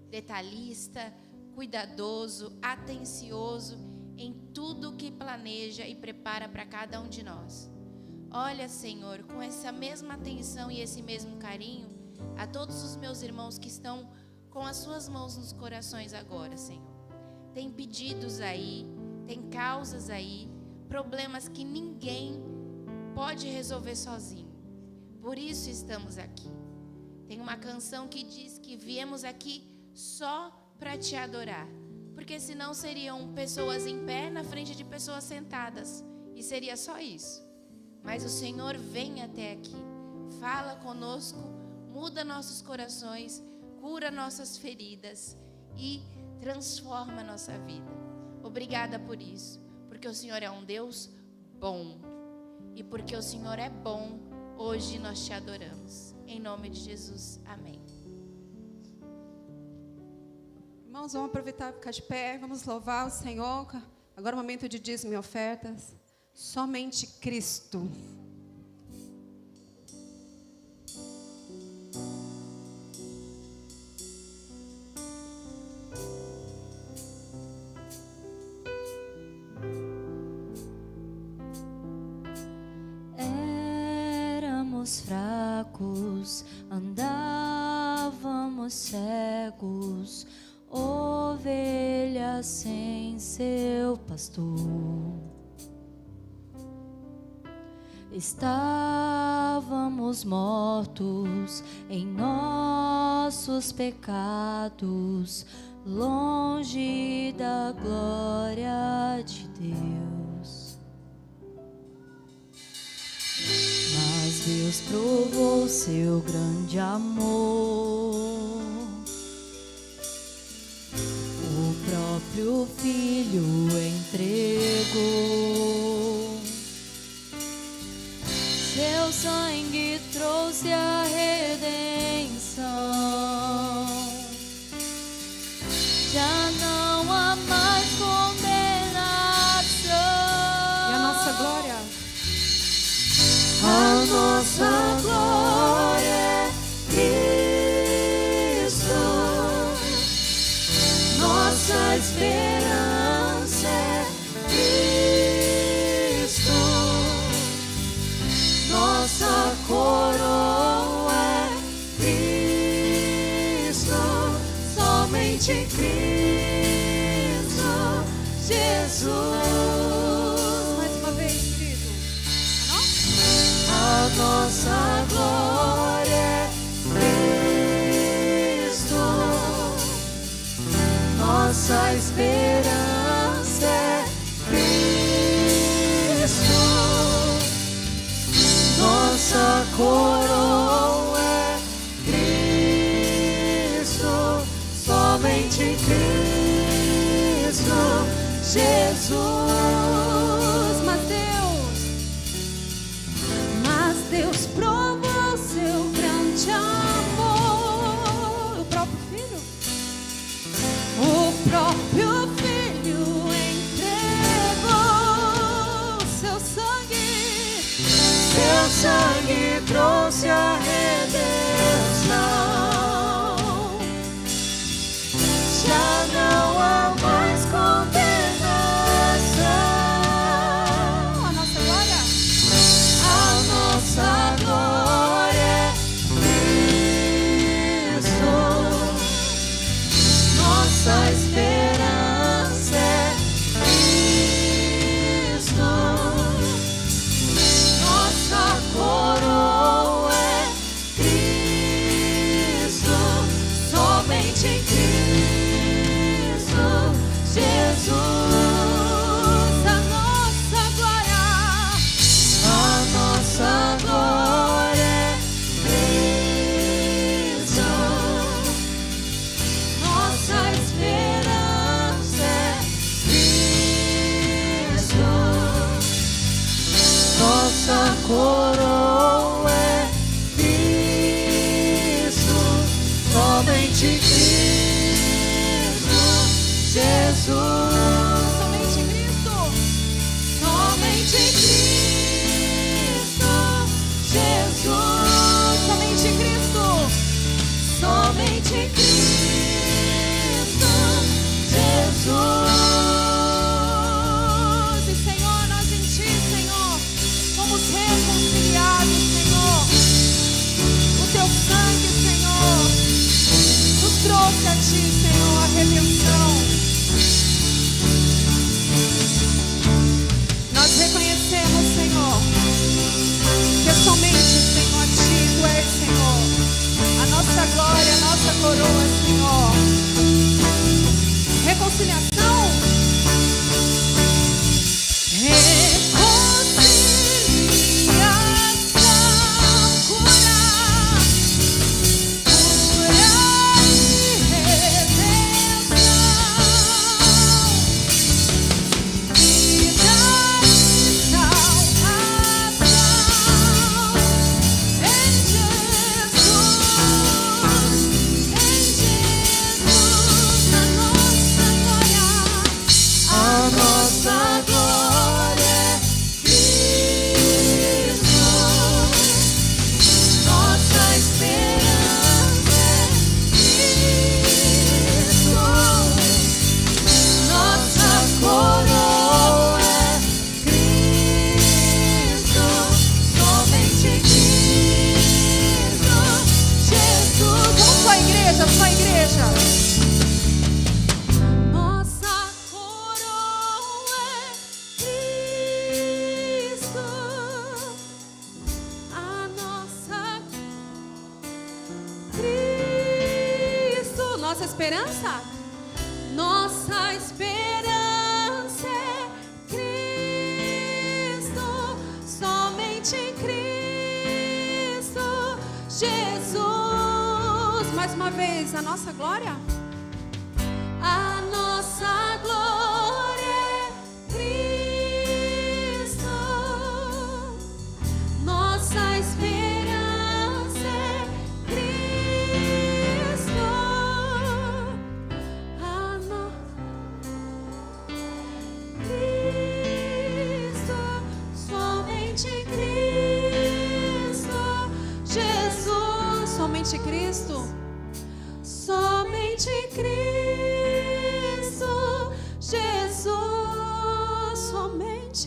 detalhista, cuidadoso, atencioso em tudo que planeja e prepara para cada um de nós. Olha, Senhor, com essa mesma atenção e esse mesmo carinho, a todos os meus irmãos que estão com as suas mãos nos corações agora, Senhor. Tem pedidos aí, tem causas aí, problemas que ninguém pode resolver sozinho. Por isso estamos aqui. Tem uma canção que diz que viemos aqui só para te adorar, porque senão seriam pessoas em pé na frente de pessoas sentadas, e seria só isso. Mas o Senhor vem até aqui, fala conosco, muda nossos corações, cura nossas feridas e transforma a nossa vida. Obrigada por isso, porque o Senhor é um Deus bom. E porque o Senhor é bom, hoje nós te adoramos. Em nome de Jesus, amém. Irmãos, vamos aproveitar e ficar de pé, vamos louvar o Senhor. Agora é o momento de dízimo e ofertas. Somente Cristo. Éramos fracos, andávamos cegos, ovelhas sem seu pastor. Estávamos mortos em nossos pecados, longe da glória de Deus. Mas Deus provou seu grande amor próprio Filho entregou. Seu sangue trouxe a redenção. Já não há mais condenação. E a nossa glória? A nossa glória é Cristo, nossa esperança é Cristo, nossa coroa é Cristo, somente Cristo, Jesus. Mais uma vez, querido. A nossa glória é Cristo, nossa esperança é Cristo, nossa coroa é Cristo, somente Cristo, Jesus. Mas Deus provou seu grande amor. O próprio Filho? O próprio Filho entregou seu sangue. Seu sangue trouxe a redenção. Já não há mais condenação. A nossa glória? A nossa glória é Cristo, nossa esperança é Cristo, nossa coroa é Cristo, somente Cristo, Jesus. A nossa glória é Cristo, nossa esperança é Cristo, nossa coroa é Cristo, somente Cristo, Jesus. Somente Cristo. Somente Cristo, Jesus. Somente Cristo. Somente Cristo, Jesus. E Senhor, nós em Ti, Senhor, fomos reconciliados, Senhor. O Teu sangue, Senhor, nos trouxe a Ti, Senhor, a redenção. Nós reconhecemos, Senhor, que somente, Senhor, a Ti Tu és, Senhor, a nossa glória, a nossa coroa, Senhor. Reconciliação. nossa esperança? Nossa esperança é Cristo, somente em Cristo Jesus. Mais uma vez, a nossa glória? A nossa glória. Somente Cristo? Somente Cristo, Jesus, somente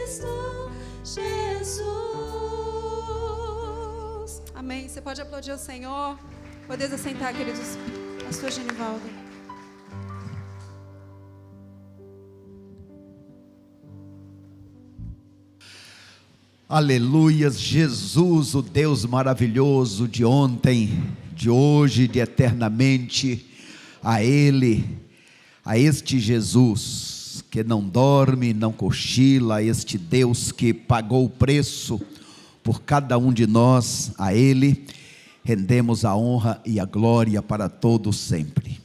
Cristo, Jesus. Amém. Você pode aplaudir o Senhor. Podeis assentar, queridos. Pastor Genivaldo. Aleluias, Jesus, o Deus maravilhoso de ontem, de hoje, de eternamente, a Ele, a este Jesus que não dorme, não cochila, a este Deus que pagou o preço por cada um de nós, a Ele, rendemos a honra e a glória para todos sempre.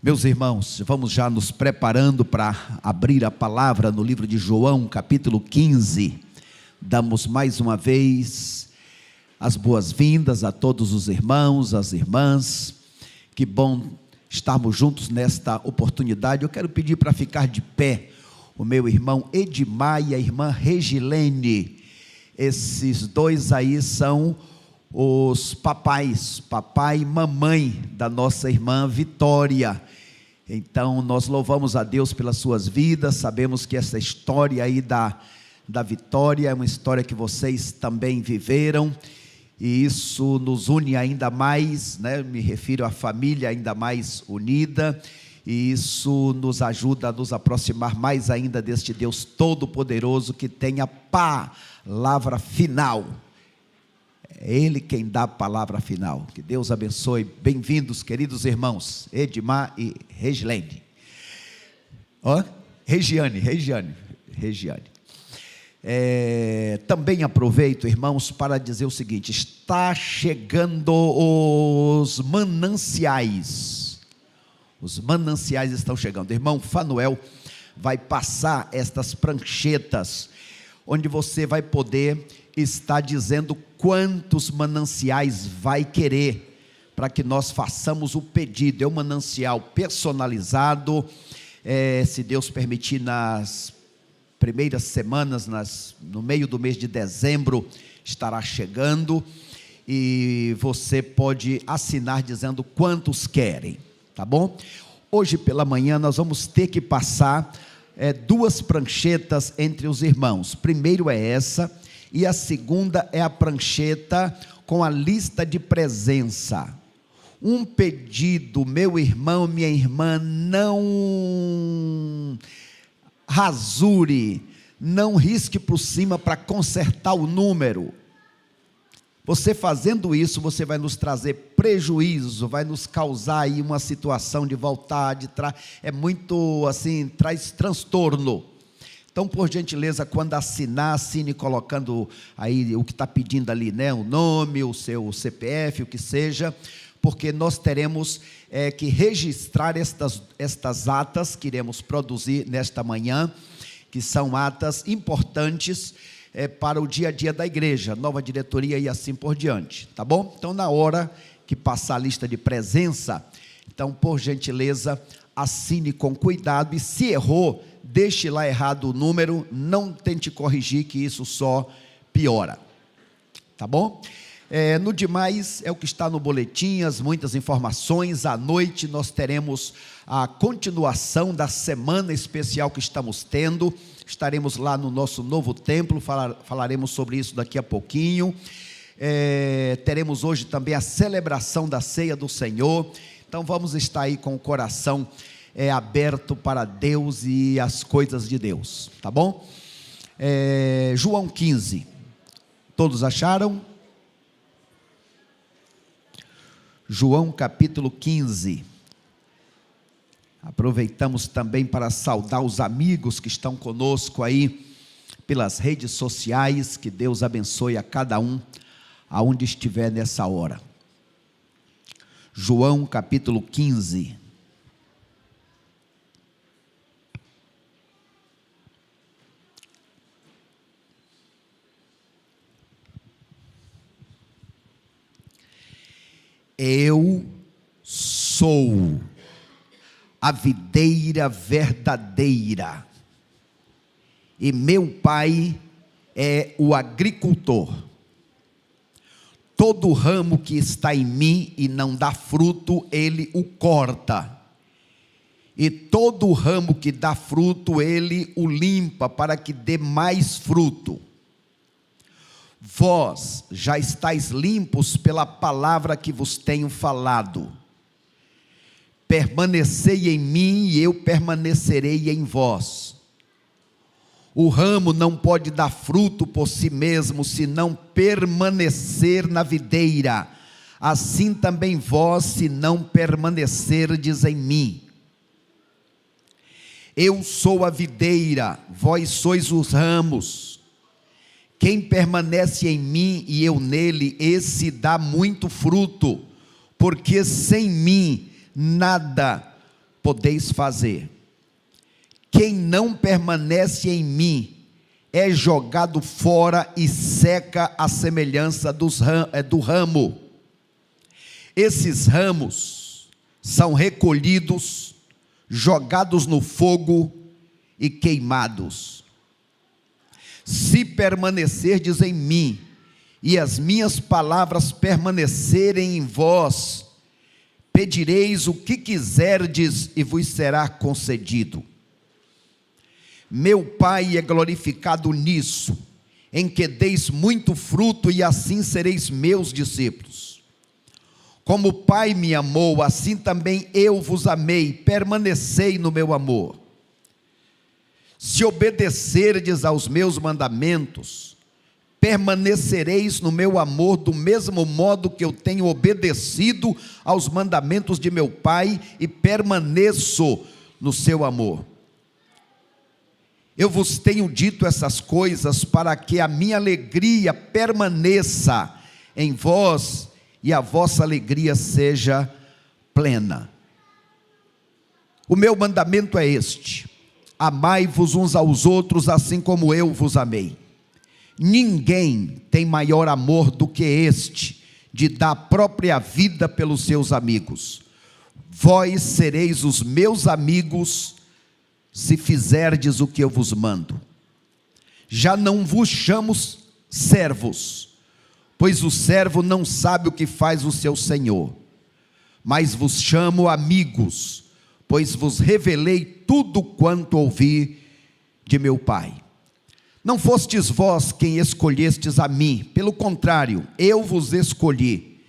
Meus irmãos, vamos já nos preparando para abrir a palavra no livro de João, capítulo 15, damos mais uma vez as boas-vindas a todos os irmãos, as irmãs. Que bom estarmos juntos nesta oportunidade. Eu quero pedir para ficar de pé o meu irmão Edmar e a irmã Regilene. Esses dois aí são os papais, papai e mamãe da nossa irmã Vitória. Então nós louvamos a Deus pelas suas vidas. Sabemos que essa história aí da Vitória é uma história que vocês também viveram, e isso nos une ainda mais, né? Me refiro à família ainda mais unida, e isso nos ajuda a nos aproximar mais ainda deste Deus Todo-Poderoso que tem a palavra final. É Ele quem dá a palavra final. Que Deus abençoe. Bem-vindos, queridos irmãos Edmar e Regilene. Regiane. Também aproveito, irmãos, para dizer o seguinte: está chegando os mananciais estão chegando. Irmão Fanuel vai passar estas pranchetas, onde você vai poder estar dizendo quantos mananciais vai querer, para que nós façamos o pedido. É um manancial personalizado, se Deus permitir, nas primeiras semanas, no meio do mês de dezembro, estará chegando, e você pode assinar dizendo quantos querem, tá bom? Hoje pela manhã nós vamos ter que passar duas pranchetas entre os irmãos. Primeiro é essa, e a segunda é a prancheta com a lista de presença. Um pedido, meu irmão, minha irmã, não rasure, não risque por cima para consertar o número. Você fazendo isso, você vai nos trazer prejuízo, vai nos causar aí uma situação de voltar de trás, é muito assim, traz transtorno. Então, por gentileza, quando assinar, assine colocando aí o que está pedindo ali, né? O nome, o seu CPF, o que seja, porque nós teremos que registrar estas atas que iremos produzir nesta manhã, que são atas importantes para o dia a dia da igreja, nova diretoria e assim por diante, tá bom? Então, na hora que passar a lista de presença, então, por gentileza, assine com cuidado, e se errou, deixe lá errado o número, não tente corrigir, que isso só piora, tá bom? No demais, é o que está no boletim, muitas informações. À noite nós teremos a continuação da semana especial que estamos tendo. Estaremos lá no nosso novo templo, falaremos sobre isso daqui a pouquinho. Teremos hoje também a celebração da ceia do Senhor. Então vamos estar aí com o coração aberto para Deus e as coisas de Deus, tá bom? João 15, todos acharam? João capítulo 15, aproveitamos também para saudar os amigos que estão conosco aí pelas redes sociais. Que Deus abençoe a cada um, aonde estiver nessa hora. João capítulo 15. Eu sou a videira verdadeira, e meu Pai é o agricultor. Todo ramo que está em mim e não dá fruto, ele o corta. E todo ramo que dá fruto, ele o limpa para que dê mais fruto. Vós já estáis limpos pela palavra que vos tenho falado. Permanecei em mim e eu permanecerei em vós. O ramo não pode dar fruto por si mesmo, se não permanecer na videira. Assim também vós, se não permanecerdes em mim. Eu sou a videira, vós sois os ramos. Quem permanece em mim e eu nele, esse dá muito fruto, porque sem mim nada podeis fazer. Quem não permanece em mim é jogado fora e seca à semelhança do ramo. Esses ramos são recolhidos, jogados no fogo e queimados. Se permanecerdes em mim e as minhas palavras permanecerem em vós, pedireis o que quiserdes e vos será concedido. Meu Pai é glorificado nisso, em que deis muito fruto e assim sereis meus discípulos. Como o Pai me amou, assim também eu vos amei, permanecei no meu amor. Se obedecerdes aos meus mandamentos, permanecereis no meu amor, do mesmo modo que eu tenho obedecido aos mandamentos de meu Pai e permaneço no seu amor. Eu vos tenho dito essas coisas para que a minha alegria permaneça em vós e a vossa alegria seja plena. O meu mandamento é este: amai-vos uns aos outros assim como eu vos amei. Ninguém tem maior amor do que este, de dar a própria vida pelos seus amigos. Vós sereis os meus amigos, se fizerdes o que eu vos mando. Já não vos chamo servos, pois o servo não sabe o que faz o seu senhor, mas vos chamo amigos, pois vos revelei tudo quanto ouvi de meu Pai. Não fostes vós quem escolhestes a mim, pelo contrário, eu vos escolhi,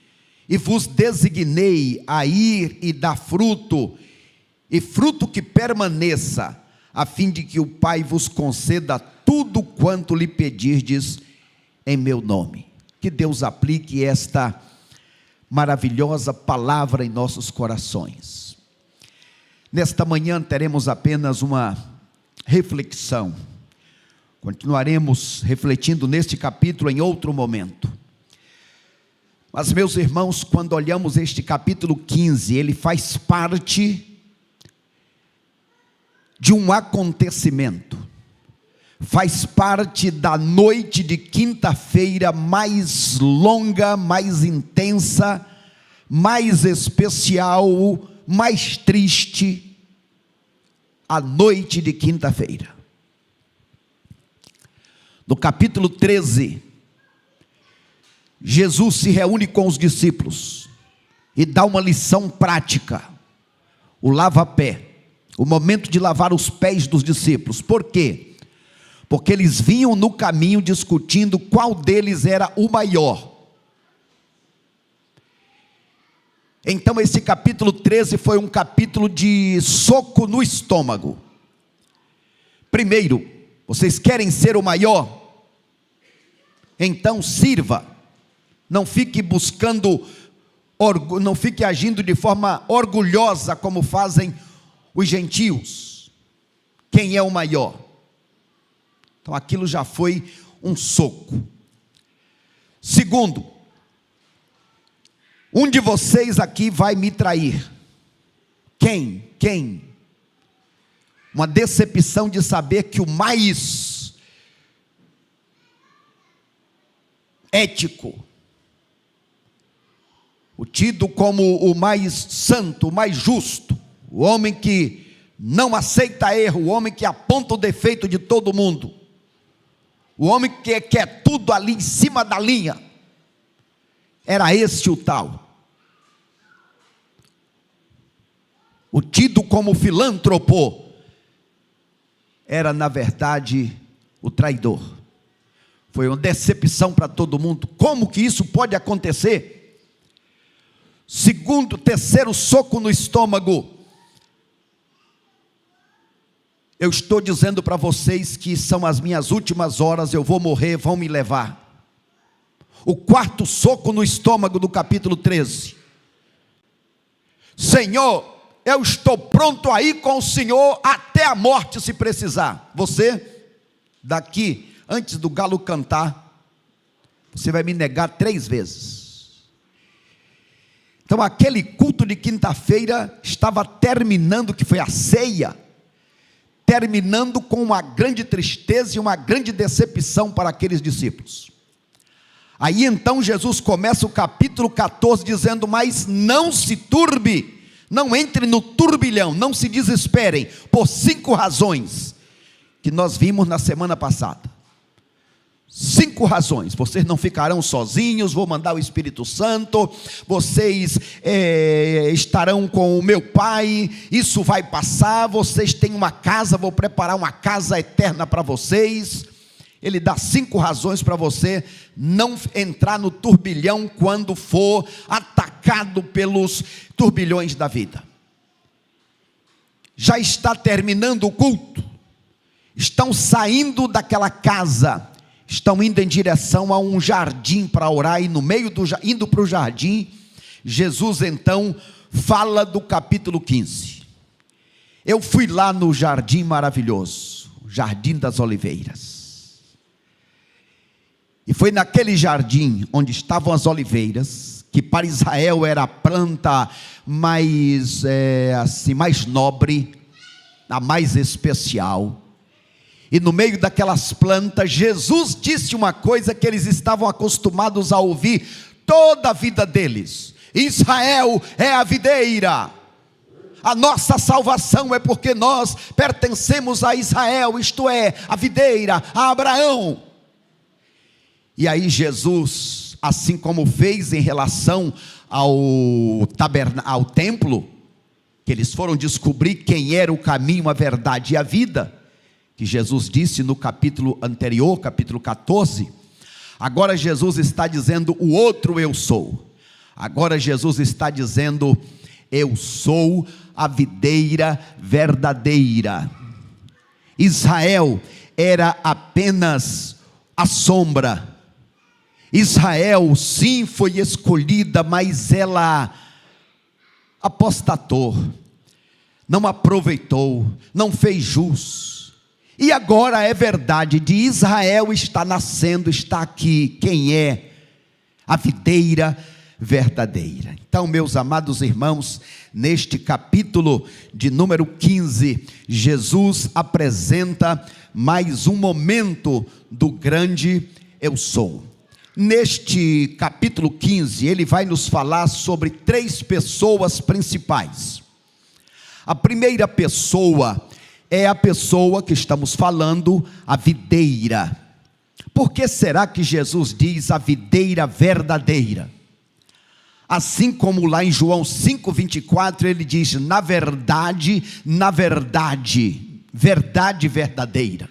e vos designei a ir e dar fruto, e fruto que permaneça, a fim de que o Pai vos conceda tudo quanto lhe pedirdes em meu nome. Que Deus aplique esta maravilhosa palavra em nossos corações. Nesta manhã teremos apenas uma reflexão. Continuaremos refletindo neste capítulo em outro momento. Mas, meus irmãos, quando olhamos este capítulo 15, ele faz parte de um acontecimento, faz parte da noite de quinta-feira mais longa, mais intensa, mais especial, mais triste, a noite de quinta-feira. No capítulo 13, Jesus se reúne com os discípulos e dá uma lição prática, o lava-pé. O momento de lavar os pés dos discípulos. Por quê? Porque eles vinham no caminho discutindo qual deles era o maior. Então esse capítulo 13 foi um capítulo de soco no estômago. Primeiro, vocês querem ser o maior? Então sirva. Não fique buscando, não fique agindo de forma orgulhosa como fazem os gentios. Quem é o maior? Então aquilo já foi um soco. Segundo, um de vocês aqui vai me trair. Quem? Uma decepção de saber que o mais ético, o tido como o mais santo, o mais justo, o homem que não aceita erro, o homem que aponta o defeito de todo mundo, o homem que quer tudo ali em cima da linha. Era este o tal. O tido como filântropo era, na verdade, o traidor. Foi uma decepção para todo mundo. Como que isso pode acontecer? Segundo, terceiro soco no estômago. Eu estou dizendo para vocês que são as minhas últimas horas, eu vou morrer, vão me levar. O quarto soco no estômago do capítulo 13. Senhor, eu estou pronto a ir com o Senhor até a morte se precisar. Você, daqui, antes do galo cantar, você vai me negar 3 vezes. Então aquele culto de quinta-feira estava terminando, que foi a ceia, terminando com uma grande tristeza e uma grande decepção para aqueles discípulos. Aí então Jesus começa o capítulo 14 dizendo: mas não se turbe, não entre no turbilhão, não se desesperem, por 5 razões, que nós vimos na semana passada. 5 razões, vocês não ficarão sozinhos, vou mandar o Espírito Santo, vocês estarão com o meu Pai, isso vai passar, vocês têm uma casa, vou preparar uma casa eterna para vocês. Ele dá 5 razões para você não entrar no turbilhão quando for atacado pelos turbilhões da vida. Já está terminando o culto, estão saindo daquela casa, estão indo em direção a um jardim para orar, e no meio indo para o jardim, Jesus então fala do capítulo 15. Eu fui lá no jardim maravilhoso, Jardim das Oliveiras. E foi naquele jardim onde estavam as oliveiras, que para Israel era a planta mais nobre, a mais especial. E no meio daquelas plantas, Jesus disse uma coisa que eles estavam acostumados a ouvir toda a vida deles: Israel é a videira. A nossa salvação é porque nós pertencemos a Israel, isto é, a videira, a Abraão. E aí Jesus, assim como fez em relação ao templo, que eles foram descobrir quem era o caminho, a verdade e a vida, que Jesus disse no capítulo anterior, capítulo 14, agora Jesus está dizendo o outro eu sou. Agora Jesus está dizendo: eu sou a videira verdadeira. Israel era apenas a sombra. Israel sim foi escolhida, mas ela apostatou, não aproveitou, não fez jus. E agora é verdade, de Israel está nascendo, está aqui quem é a videira verdadeira. Então, meus amados irmãos, neste capítulo de número 15, Jesus apresenta mais um momento do grande eu sou. Neste capítulo 15, ele vai nos falar sobre 3 pessoas principais. A primeira pessoa é a pessoa que estamos falando, a videira. Por que será que Jesus diz a videira verdadeira? Assim como lá em João 5,24 ele diz: na verdade, verdade verdadeira.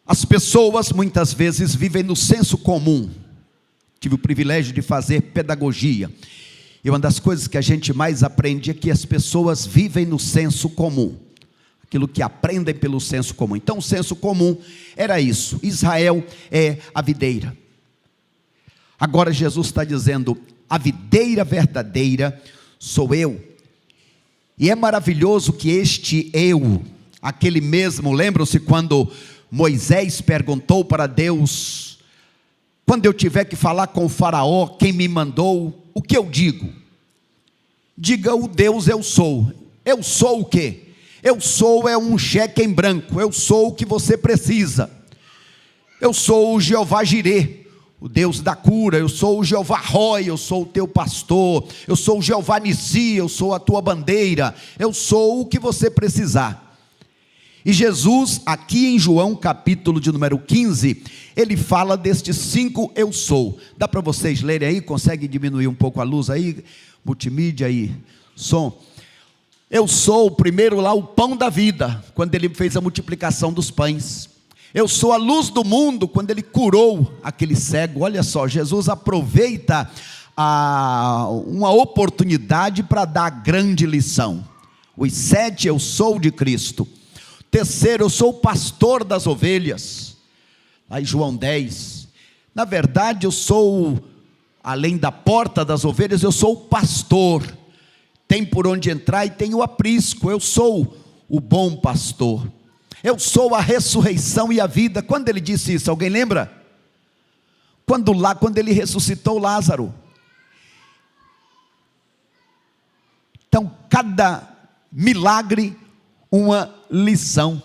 As pessoas muitas vezes vivem no senso comum. Tive o privilégio de fazer pedagogia, e uma das coisas que a gente mais aprende é que as pessoas vivem no senso comum, aquilo que aprendem pelo senso comum. Então o senso comum era isso: Israel é a videira. Agora Jesus está dizendo: a videira verdadeira sou eu. E é maravilhoso que este eu, aquele mesmo, lembram-se quando Moisés perguntou para Deus: quando eu tiver que falar com o faraó, quem me mandou, o que eu digo? Diga o Deus eu sou. Eu sou o quê? Eu sou é um cheque em branco. Eu sou o que você precisa. Eu sou o Jeová Jirê, o Deus da cura. Eu sou o Jeová Roi, eu sou o teu pastor. Eu sou o Jeová Nissi, eu sou a tua bandeira. Eu sou o que você precisar. E Jesus, aqui em João capítulo de número 15, ele fala destes 5 eu sou. Dá para vocês lerem aí? Consegue diminuir um pouco a luz aí? Multimídia aí, som. Eu sou, primeiro lá, o pão da vida, quando ele fez a multiplicação dos pães. Eu sou a luz do mundo, quando ele curou aquele cego. Olha só, Jesus aproveita uma oportunidade para dar a grande lição. Os 7 eu sou de Cristo. Terceiro, eu sou o pastor das ovelhas. Aí João 10. Na verdade, eu sou, além da porta das ovelhas, eu sou o pastor. Tem por onde entrar e tem o aprisco. Eu sou o bom pastor. Eu sou a ressurreição e a vida. Quando ele disse isso, alguém lembra? Quando ele ressuscitou Lázaro. Então, cada milagre, uma lição.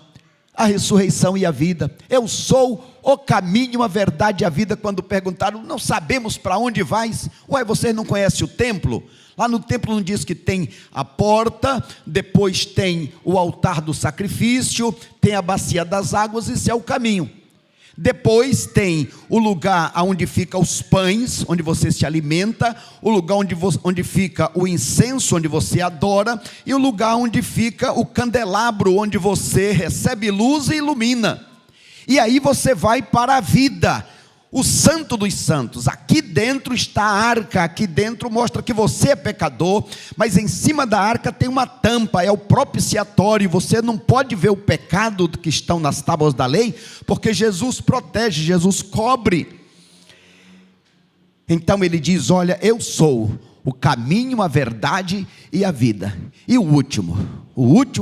A ressurreição e a vida. Eu sou o caminho, a verdade e a vida. Quando perguntaram, não sabemos para onde vais. Ué, vocês não conhecem o templo? Lá no templo não diz que tem a porta, depois tem o altar do sacrifício, tem a bacia das águas, isso é o caminho. Depois tem o lugar onde ficam os pães, onde você se alimenta, o lugar onde fica o incenso, onde você adora, e o lugar onde fica o candelabro, onde você recebe luz e ilumina. E aí você vai para a vida, o santo dos santos. Aqui dentro está a arca, aqui dentro mostra que você é pecador, mas em cima da arca tem uma tampa, é o propiciatório. Você não pode ver o pecado que estão nas tábuas da lei, porque Jesus protege, Jesus cobre. Então ele diz, olha, eu sou o caminho, a verdade e a vida. E o último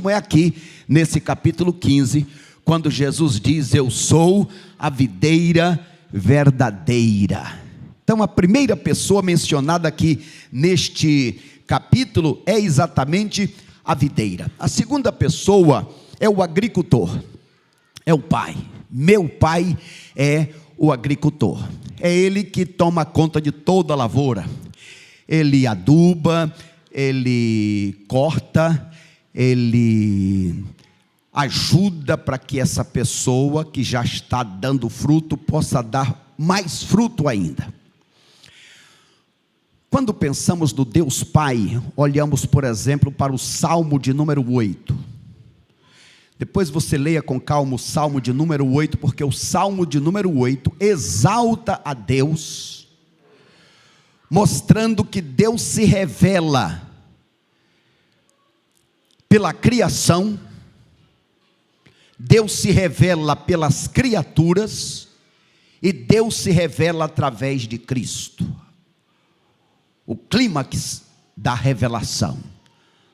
é aqui, nesse capítulo 15, quando Jesus diz, eu sou a videira verdadeira. Então a primeira pessoa mencionada aqui neste capítulo é exatamente a videira. A segunda pessoa é o agricultor, é o pai. Meu pai é o agricultor, é ele que toma conta de toda a lavoura. Ele aduba, ele corta, ele ajuda para que essa pessoa que já está dando fruto possa dar mais fruto ainda. Quando pensamos no Deus Pai, olhamos, por exemplo, para o Salmo de número 8. Depois você leia com calma o Salmo de número 8, porque o Salmo de número 8 exalta a Deus, mostrando que Deus se revela pela criação, Deus se revela pelas criaturas e Deus se revela através de Cristo. O clímax da revelação.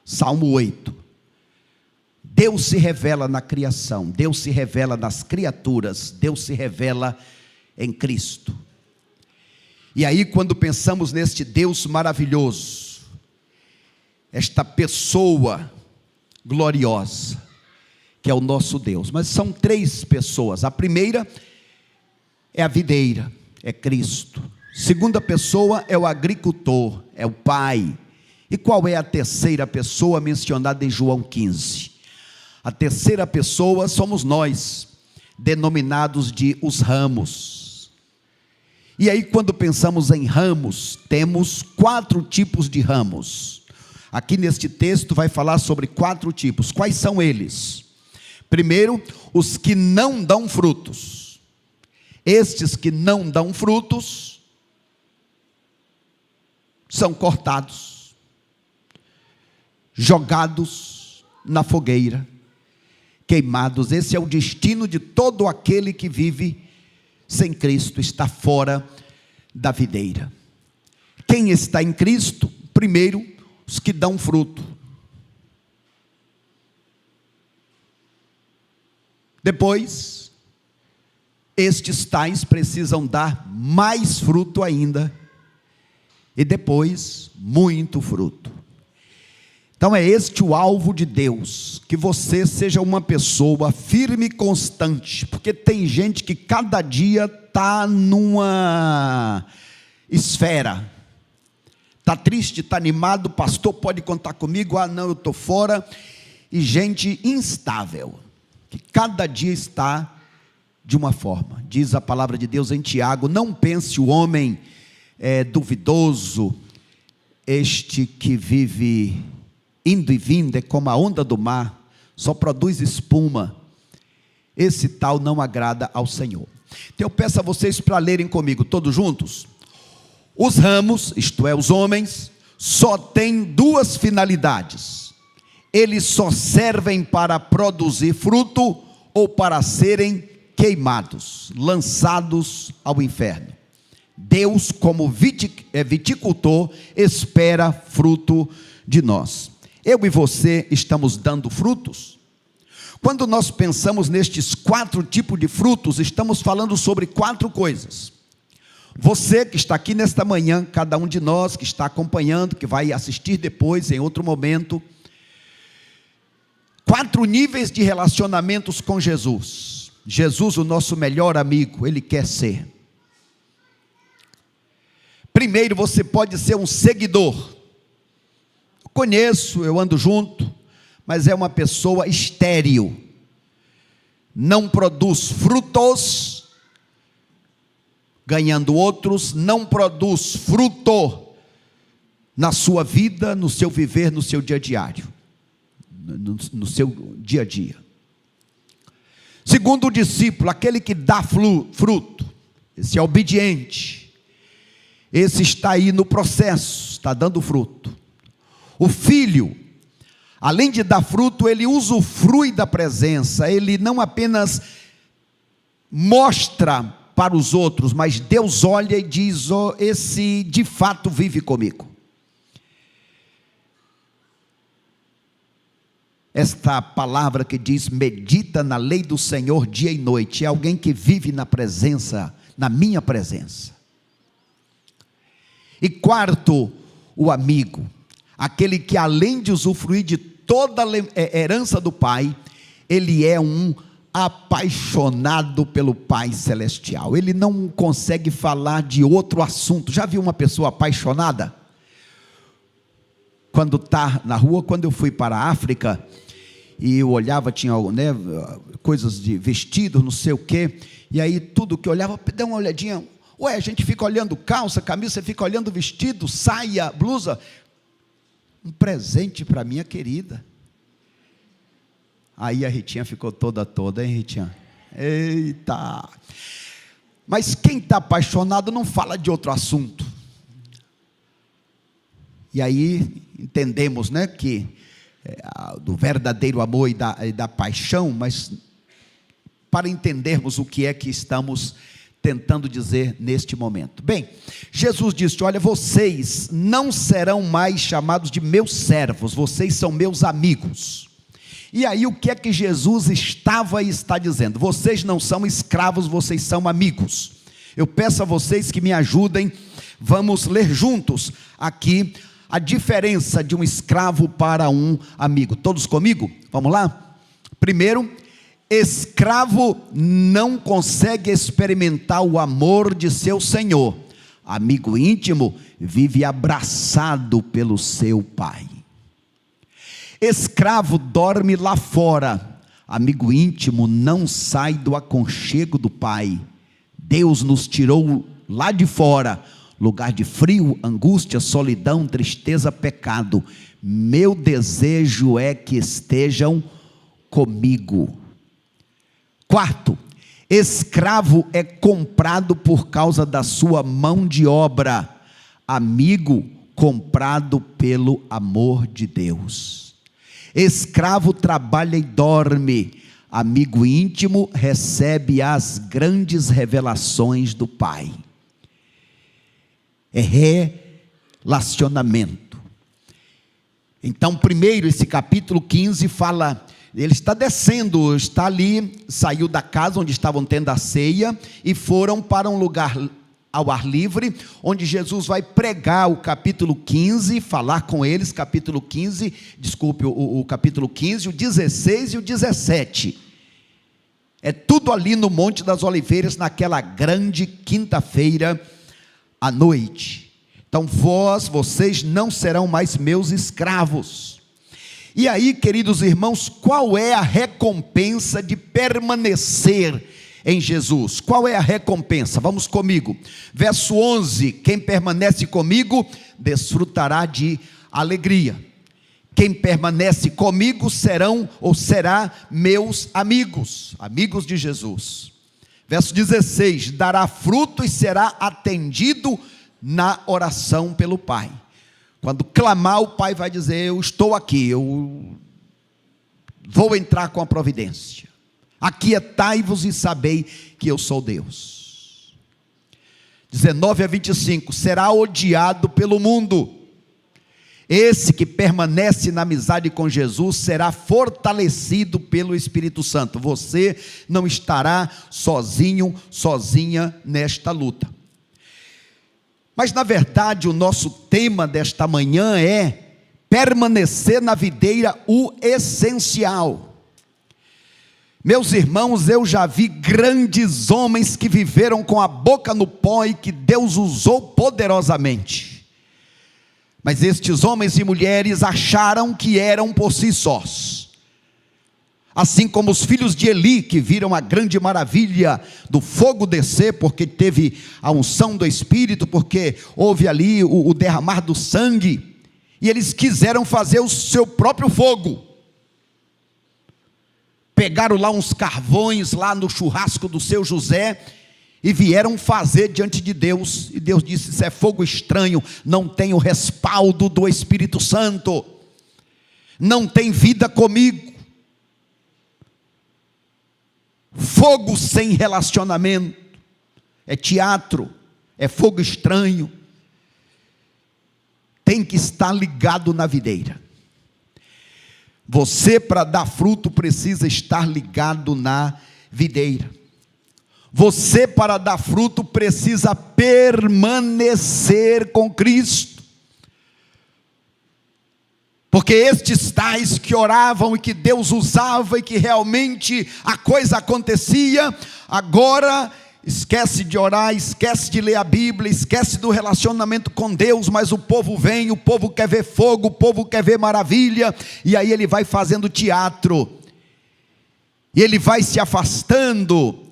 Salmo 8. Deus se revela na criação, Deus se revela nas criaturas, Deus se revela em Cristo. E aí, quando pensamos neste Deus maravilhoso, esta pessoa gloriosa, que é o nosso Deus, mas são 3 pessoas. A primeira é a videira, é Cristo. Segunda pessoa é o agricultor, é o Pai. E qual é a terceira pessoa mencionada em João 15? A terceira pessoa somos nós, denominados de os ramos. E aí, quando pensamos em ramos, temos 4 tipos de ramos. Aqui neste texto vai falar sobre 4 tipos. Quais são eles? Primeiro, os que não dão frutos. Estes que não dão frutos são cortados, jogados na fogueira, queimados. Esse é o destino de todo aquele que vive sem Cristo, está fora da videira. Quem está em Cristo? Primeiro, os que dão fruto. Depois, estes tais precisam dar mais fruto ainda. E depois, muito fruto. Então é este o alvo de Deus, que você seja uma pessoa firme e constante, porque tem gente que cada dia está numa esfera, está triste, está animado, pastor pode contar comigo, não, eu estou fora, e gente instável, que cada dia está de uma forma. Diz a palavra de Deus em Tiago: não pense o homem duvidoso, este que vive indo e vindo, é como a onda do mar, só produz espuma. Esse tal não agrada ao Senhor. Então eu peço a vocês para lerem comigo, todos juntos. Os ramos, isto é, os homens, só têm duas finalidades: eles só servem para produzir fruto ou para serem queimados, lançados ao inferno. Deus, como viticultor, espera fruto de nós. Eu e você estamos dando frutos? Quando nós pensamos nestes 4 tipos de frutos, estamos falando sobre 4 coisas. Você que está aqui nesta manhã, cada um de nós que está acompanhando, que vai assistir depois, em outro momento, 4 níveis de relacionamentos com Jesus. Jesus, o nosso melhor amigo, Ele quer ser. Primeiro, você pode ser um seguidor. Conheço, eu ando junto, mas é uma pessoa estéril, não produz frutos, ganhando outros, não produz fruto na sua vida, no seu viver, no seu dia a diário, no seu dia a dia. Segundo o discípulo, aquele que dá fruto, esse é obediente, esse está aí no processo, está dando fruto. O filho, além de dar fruto, ele usufrui da presença, ele não apenas mostra para os outros, mas Deus olha e diz: oh, esse de fato vive comigo. Esta palavra que diz: medita na lei do Senhor dia e noite, é alguém que vive na presença, na minha presença. E quarto, o amigo, aquele que além de usufruir de toda a herança do Pai, ele é um apaixonado pelo Pai Celestial. Ele não consegue falar de outro assunto. Já viu uma pessoa apaixonada? Quando está na rua, quando eu fui para a África, e eu olhava, tinha coisas de vestido, não sei o quê, e aí tudo que eu olhava, dá uma olhadinha. Ué, a gente fica olhando calça, camisa, você fica olhando vestido, saia, blusa. Um presente para minha querida. Aí a Ritinha ficou toda, hein, Ritinha? Eita! Mas quem está apaixonado não fala de outro assunto. E aí entendemos, né, que do verdadeiro amor e da paixão, mas para entendermos o que é que estamos tentando dizer neste momento. Bem, Jesus disse: olha, vocês não serão mais chamados de meus servos, vocês são meus amigos. E aí o que é que Jesus estava e está dizendo? Vocês não são escravos, vocês são amigos. Eu peço a vocês que me ajudem, vamos ler juntos aqui a diferença de um escravo para um amigo. Todos comigo? Vamos lá? Primeiro, escravo não consegue experimentar o amor de seu senhor. Amigo íntimo vive abraçado pelo seu pai. Escravo dorme lá fora. Amigo íntimo não sai do aconchego do pai. Deus nos tirou lá de fora, lugar de frio, angústia, solidão, tristeza, pecado. Meu desejo é que estejam comigo. Quarto, escravo é comprado por causa da sua mão de obra. Amigo comprado pelo amor de Deus. Escravo trabalha e dorme. Amigo íntimo recebe as grandes revelações do Pai. É relacionamento. Então, primeiro, esse capítulo 15 fala, ele está descendo, está ali, saiu da casa onde estavam tendo a ceia e foram para um lugar ao ar livre, onde Jesus vai pregar o capítulo 15, falar com eles, capítulo 15, desculpe, o capítulo 15, o 16 e o 17. É tudo ali no Monte das Oliveiras, naquela grande quinta-feira à noite. Então vocês não serão mais meus escravos. E aí, queridos irmãos, qual é a recompensa de permanecer em Jesus? Qual é a recompensa? Vamos comigo. Verso 11: quem permanece comigo desfrutará de alegria. Quem permanece comigo será meus amigos, amigos de Jesus. Verso 16: dará fruto e será atendido na oração pelo Pai. Quando clamar, o Pai vai dizer: eu estou aqui, eu vou entrar com a providência. Aquietai-vos e sabei que eu sou Deus. 19 a 25: será odiado pelo mundo. Esse que permanece na amizade com Jesus será fortalecido pelo Espírito Santo. Você não estará sozinho, sozinha nesta luta. Mas na verdade o nosso tema desta manhã é permanecer na videira, o essencial. Meus irmãos, eu já vi grandes homens que viveram com a boca no pó e que Deus usou poderosamente. Mas estes homens e mulheres acharam que eram por si sós. Assim como os filhos de Eli, que viram a grande maravilha do fogo descer, porque teve a unção do Espírito, porque houve ali o derramar do sangue, e eles quiseram fazer o seu próprio fogo. Pegaram lá uns carvões, lá no churrasco do seu José, e vieram fazer diante de Deus, e Deus disse: isso é fogo estranho, não tem o respaldo do Espírito Santo, não tem vida comigo. Fogo sem relacionamento é teatro, é fogo estranho. Tem que estar ligado na videira. Você, para dar fruto, precisa estar ligado na videira. Você, para dar fruto, precisa permanecer com Cristo. Porque estes tais que oravam e que Deus usava e que realmente a coisa acontecia, agora esquece de orar, esquece de ler a Bíblia, esquece do relacionamento com Deus, mas o povo vem, o povo quer ver fogo, o povo quer ver maravilha, e aí ele vai fazendo teatro, e ele vai se afastando.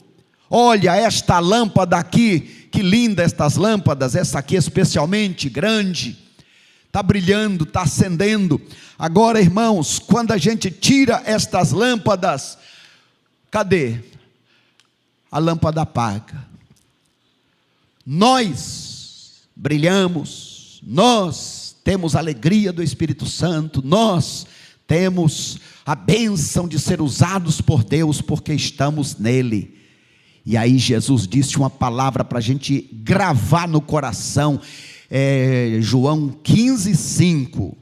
Olha esta lâmpada aqui, que linda estas lâmpadas, essa aqui especialmente grande, está brilhando, está acendendo. Agora, irmãos, quando a gente tira estas lâmpadas, cadê? A lâmpada apaga. Nós brilhamos, nós temos a alegria do Espírito Santo, nós temos a bênção de ser usados por Deus, porque estamos nele. E aí Jesus disse uma palavra para a gente gravar no coração, João 15:5,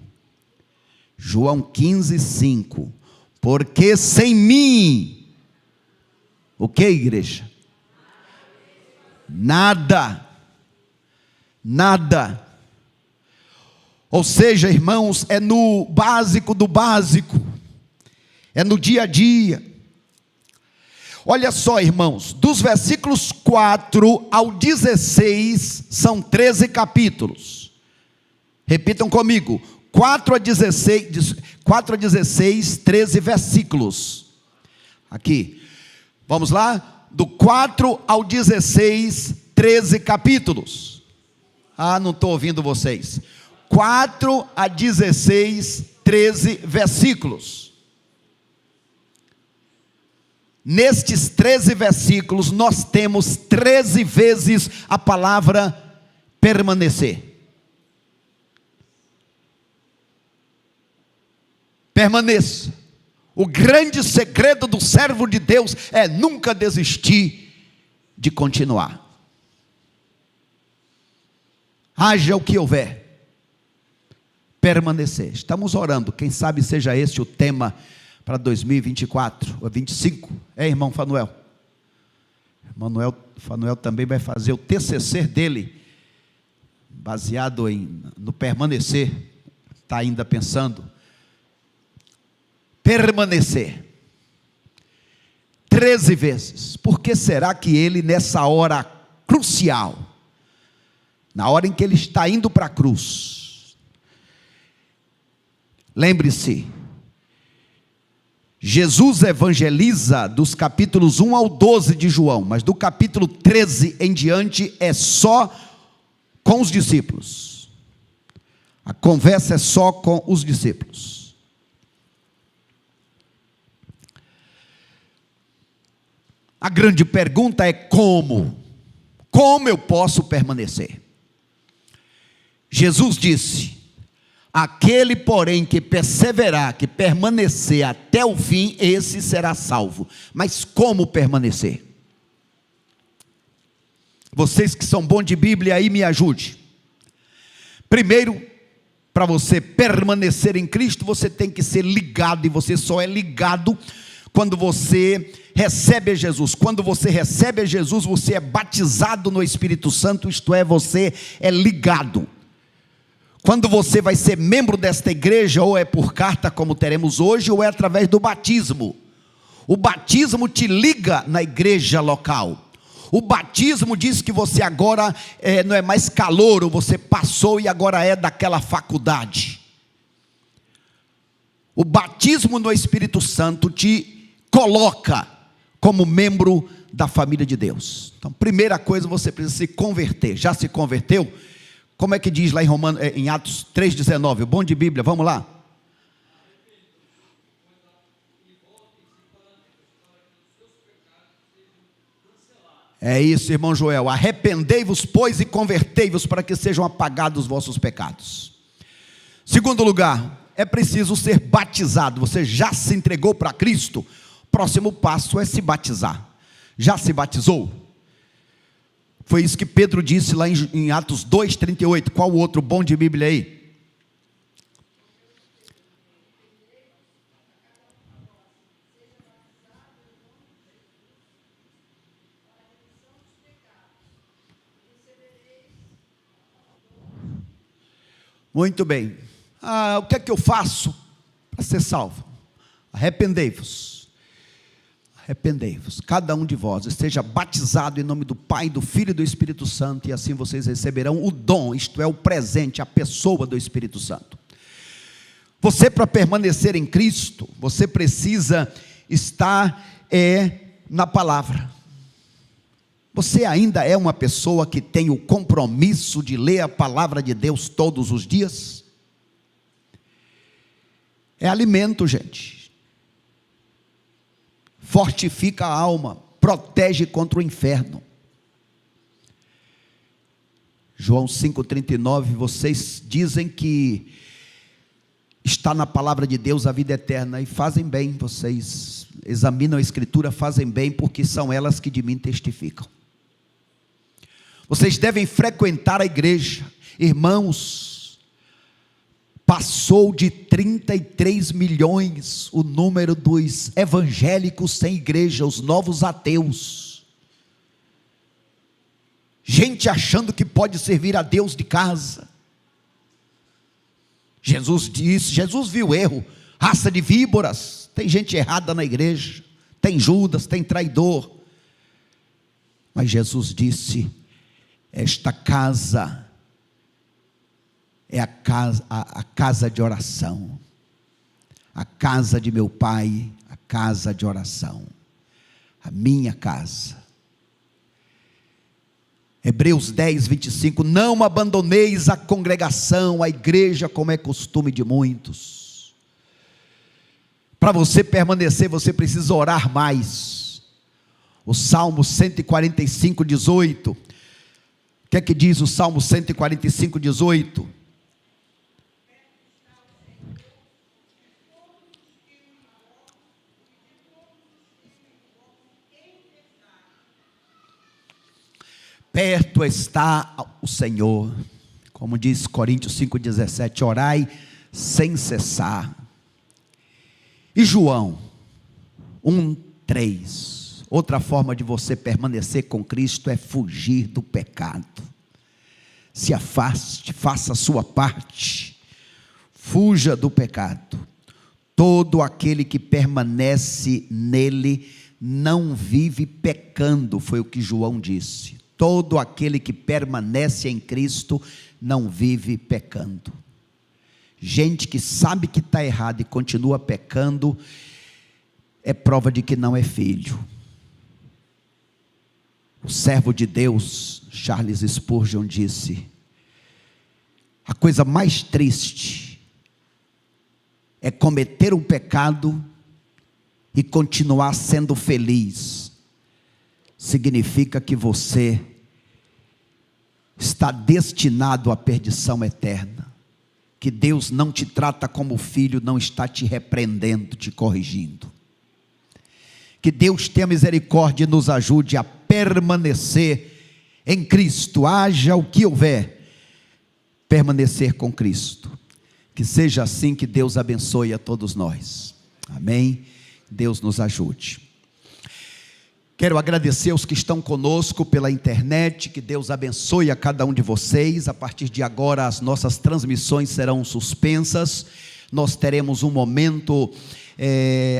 João 15:5, porque sem mim, o que, igreja? Nada, nada. Ou seja, irmãos, é no básico do básico, é no dia a dia. Olha só, irmãos, dos versículos 4 ao 16, são 13 capítulos. Repitam comigo, 4 a 16, 13 versículos. Aqui, vamos lá? Do 4 ao 16, 13 capítulos. Ah, não estou ouvindo vocês. 4 a 16, 13 versículos. Nestes 13 versículos, nós temos 13 vezes a palavra permanecer. Permaneça. O grande segredo do servo de Deus é nunca desistir de continuar. Haja o que houver, permanecer. Estamos orando, quem sabe seja este o tema para 2024 ou 25, irmão Fanuel? Fanuel também vai fazer o TCC dele, baseado no permanecer, está ainda pensando. Permanecer, 13 vezes, por que será que ele nessa hora crucial, na hora em que ele está indo para a cruz, lembre-se, Jesus evangeliza dos capítulos 1 ao 12 de João, mas do capítulo 13 em diante é só com os discípulos. A conversa é só com os discípulos. A grande pergunta é como? Como eu posso permanecer? Jesus disse: aquele, porém, que perseverar, que permanecer até o fim, esse será salvo. Mas como permanecer? Vocês que são bons de Bíblia aí, me ajude. Primeiro, para você permanecer em Cristo, você tem que ser ligado, e você só é ligado quando você recebe Jesus. Quando você recebe Jesus, você é batizado no Espírito Santo, isto é, você é ligado. Quando você vai ser membro desta igreja, ou é por carta como teremos hoje, ou é através do batismo. O batismo te liga na igreja local. O batismo diz que você agora não é mais calouro, você passou e agora é daquela faculdade. O batismo no Espírito Santo te coloca como membro da família de Deus. Então, primeira coisa, você precisa se converter. Já se converteu? Como é que diz lá em Atos 3,19? O bom de Bíblia, vamos lá. É isso, irmão Joel. Arrependei-vos, pois, e convertei-vos para que sejam apagados os vossos pecados. Segundo lugar, é preciso ser batizado. Você já se entregou para Cristo? O próximo passo é se batizar. Já se batizou? Foi isso que Pedro disse lá em Atos 2,38. Qual o outro bom de Bíblia aí? Muito bem. O que é que eu faço para ser salvo? Arrependei-vos. Arrependei-vos, cada um de vós, esteja batizado em nome do Pai, do Filho e do Espírito Santo, e assim vocês receberão o dom, isto é, o presente, a pessoa do Espírito Santo. Você, para permanecer em Cristo, você precisa estar na palavra. Você ainda é uma pessoa que tem o compromisso de ler a palavra de Deus todos os dias? É alimento, gente. Fortifica a alma, protege contra o inferno. João 5,39, vocês dizem que está na palavra de Deus a vida eterna, e fazem bem, vocês examinam a Escritura, fazem bem, porque são elas que de mim testificam. Vocês devem frequentar a igreja. Irmãos, passou de 33 milhões o número dos evangélicos sem igreja, os novos ateus. Gente achando que pode servir a Deus de casa. Jesus disse, Jesus viu erro, raça de víboras, tem gente errada na igreja, tem Judas, tem traidor. Mas Jesus disse, esta casa é a casa de oração, a casa de meu Pai, a casa de oração, a minha casa. Hebreus 10, 25, não abandoneis a congregação, a igreja, como é costume de muitos. Para você permanecer, você precisa orar mais. O Salmo 145, 18, o que é que diz o Salmo 145, 18? Perto está o Senhor, como diz Coríntios 5,17, orai sem cessar. E João 1,3, outra forma de você permanecer com Cristo é fugir do pecado. Se afaste, faça a sua parte, fuja do pecado. Todo aquele que permanece nele não vive pecando, foi o que João disse. Todo aquele que permanece em Cristo não vive pecando. Gente que sabe que está errado e continua pecando, é prova de que não é filho. O servo de Deus, Charles Spurgeon, disse: a coisa mais triste é cometer um pecado e continuar sendo feliz. Significa que você está destinado à perdição eterna. Que Deus não te trata como filho, não está te repreendendo, te corrigindo. Que Deus tenha misericórdia e nos ajude a permanecer em Cristo, haja o que houver, permanecer com Cristo. Que seja assim, que Deus abençoe a todos nós. Amém? Deus nos ajude. Quero agradecer aos que estão conosco pela internet, que Deus abençoe a cada um de vocês. A partir de agora as nossas transmissões serão suspensas, nós teremos um momento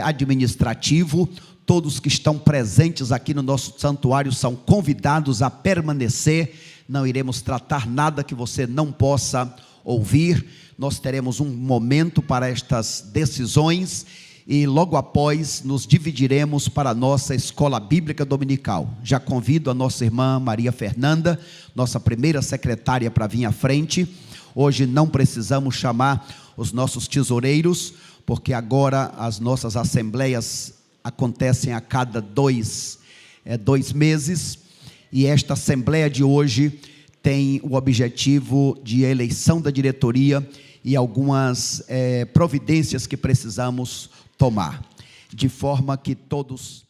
administrativo. Todos que estão presentes aqui no nosso santuário são convidados a permanecer, não iremos tratar nada que você não possa ouvir. Nós teremos um momento para estas decisões e logo após nos dividiremos para a nossa escola bíblica dominical. Já convido a nossa irmã Maria Fernanda, nossa primeira secretária, para vir à frente. Hoje não precisamos chamar os nossos tesoureiros, porque agora as nossas assembleias acontecem a cada dois meses, e esta assembleia de hoje tem o objetivo de eleição da diretoria e algumas providências que precisamos tomar, de forma que todos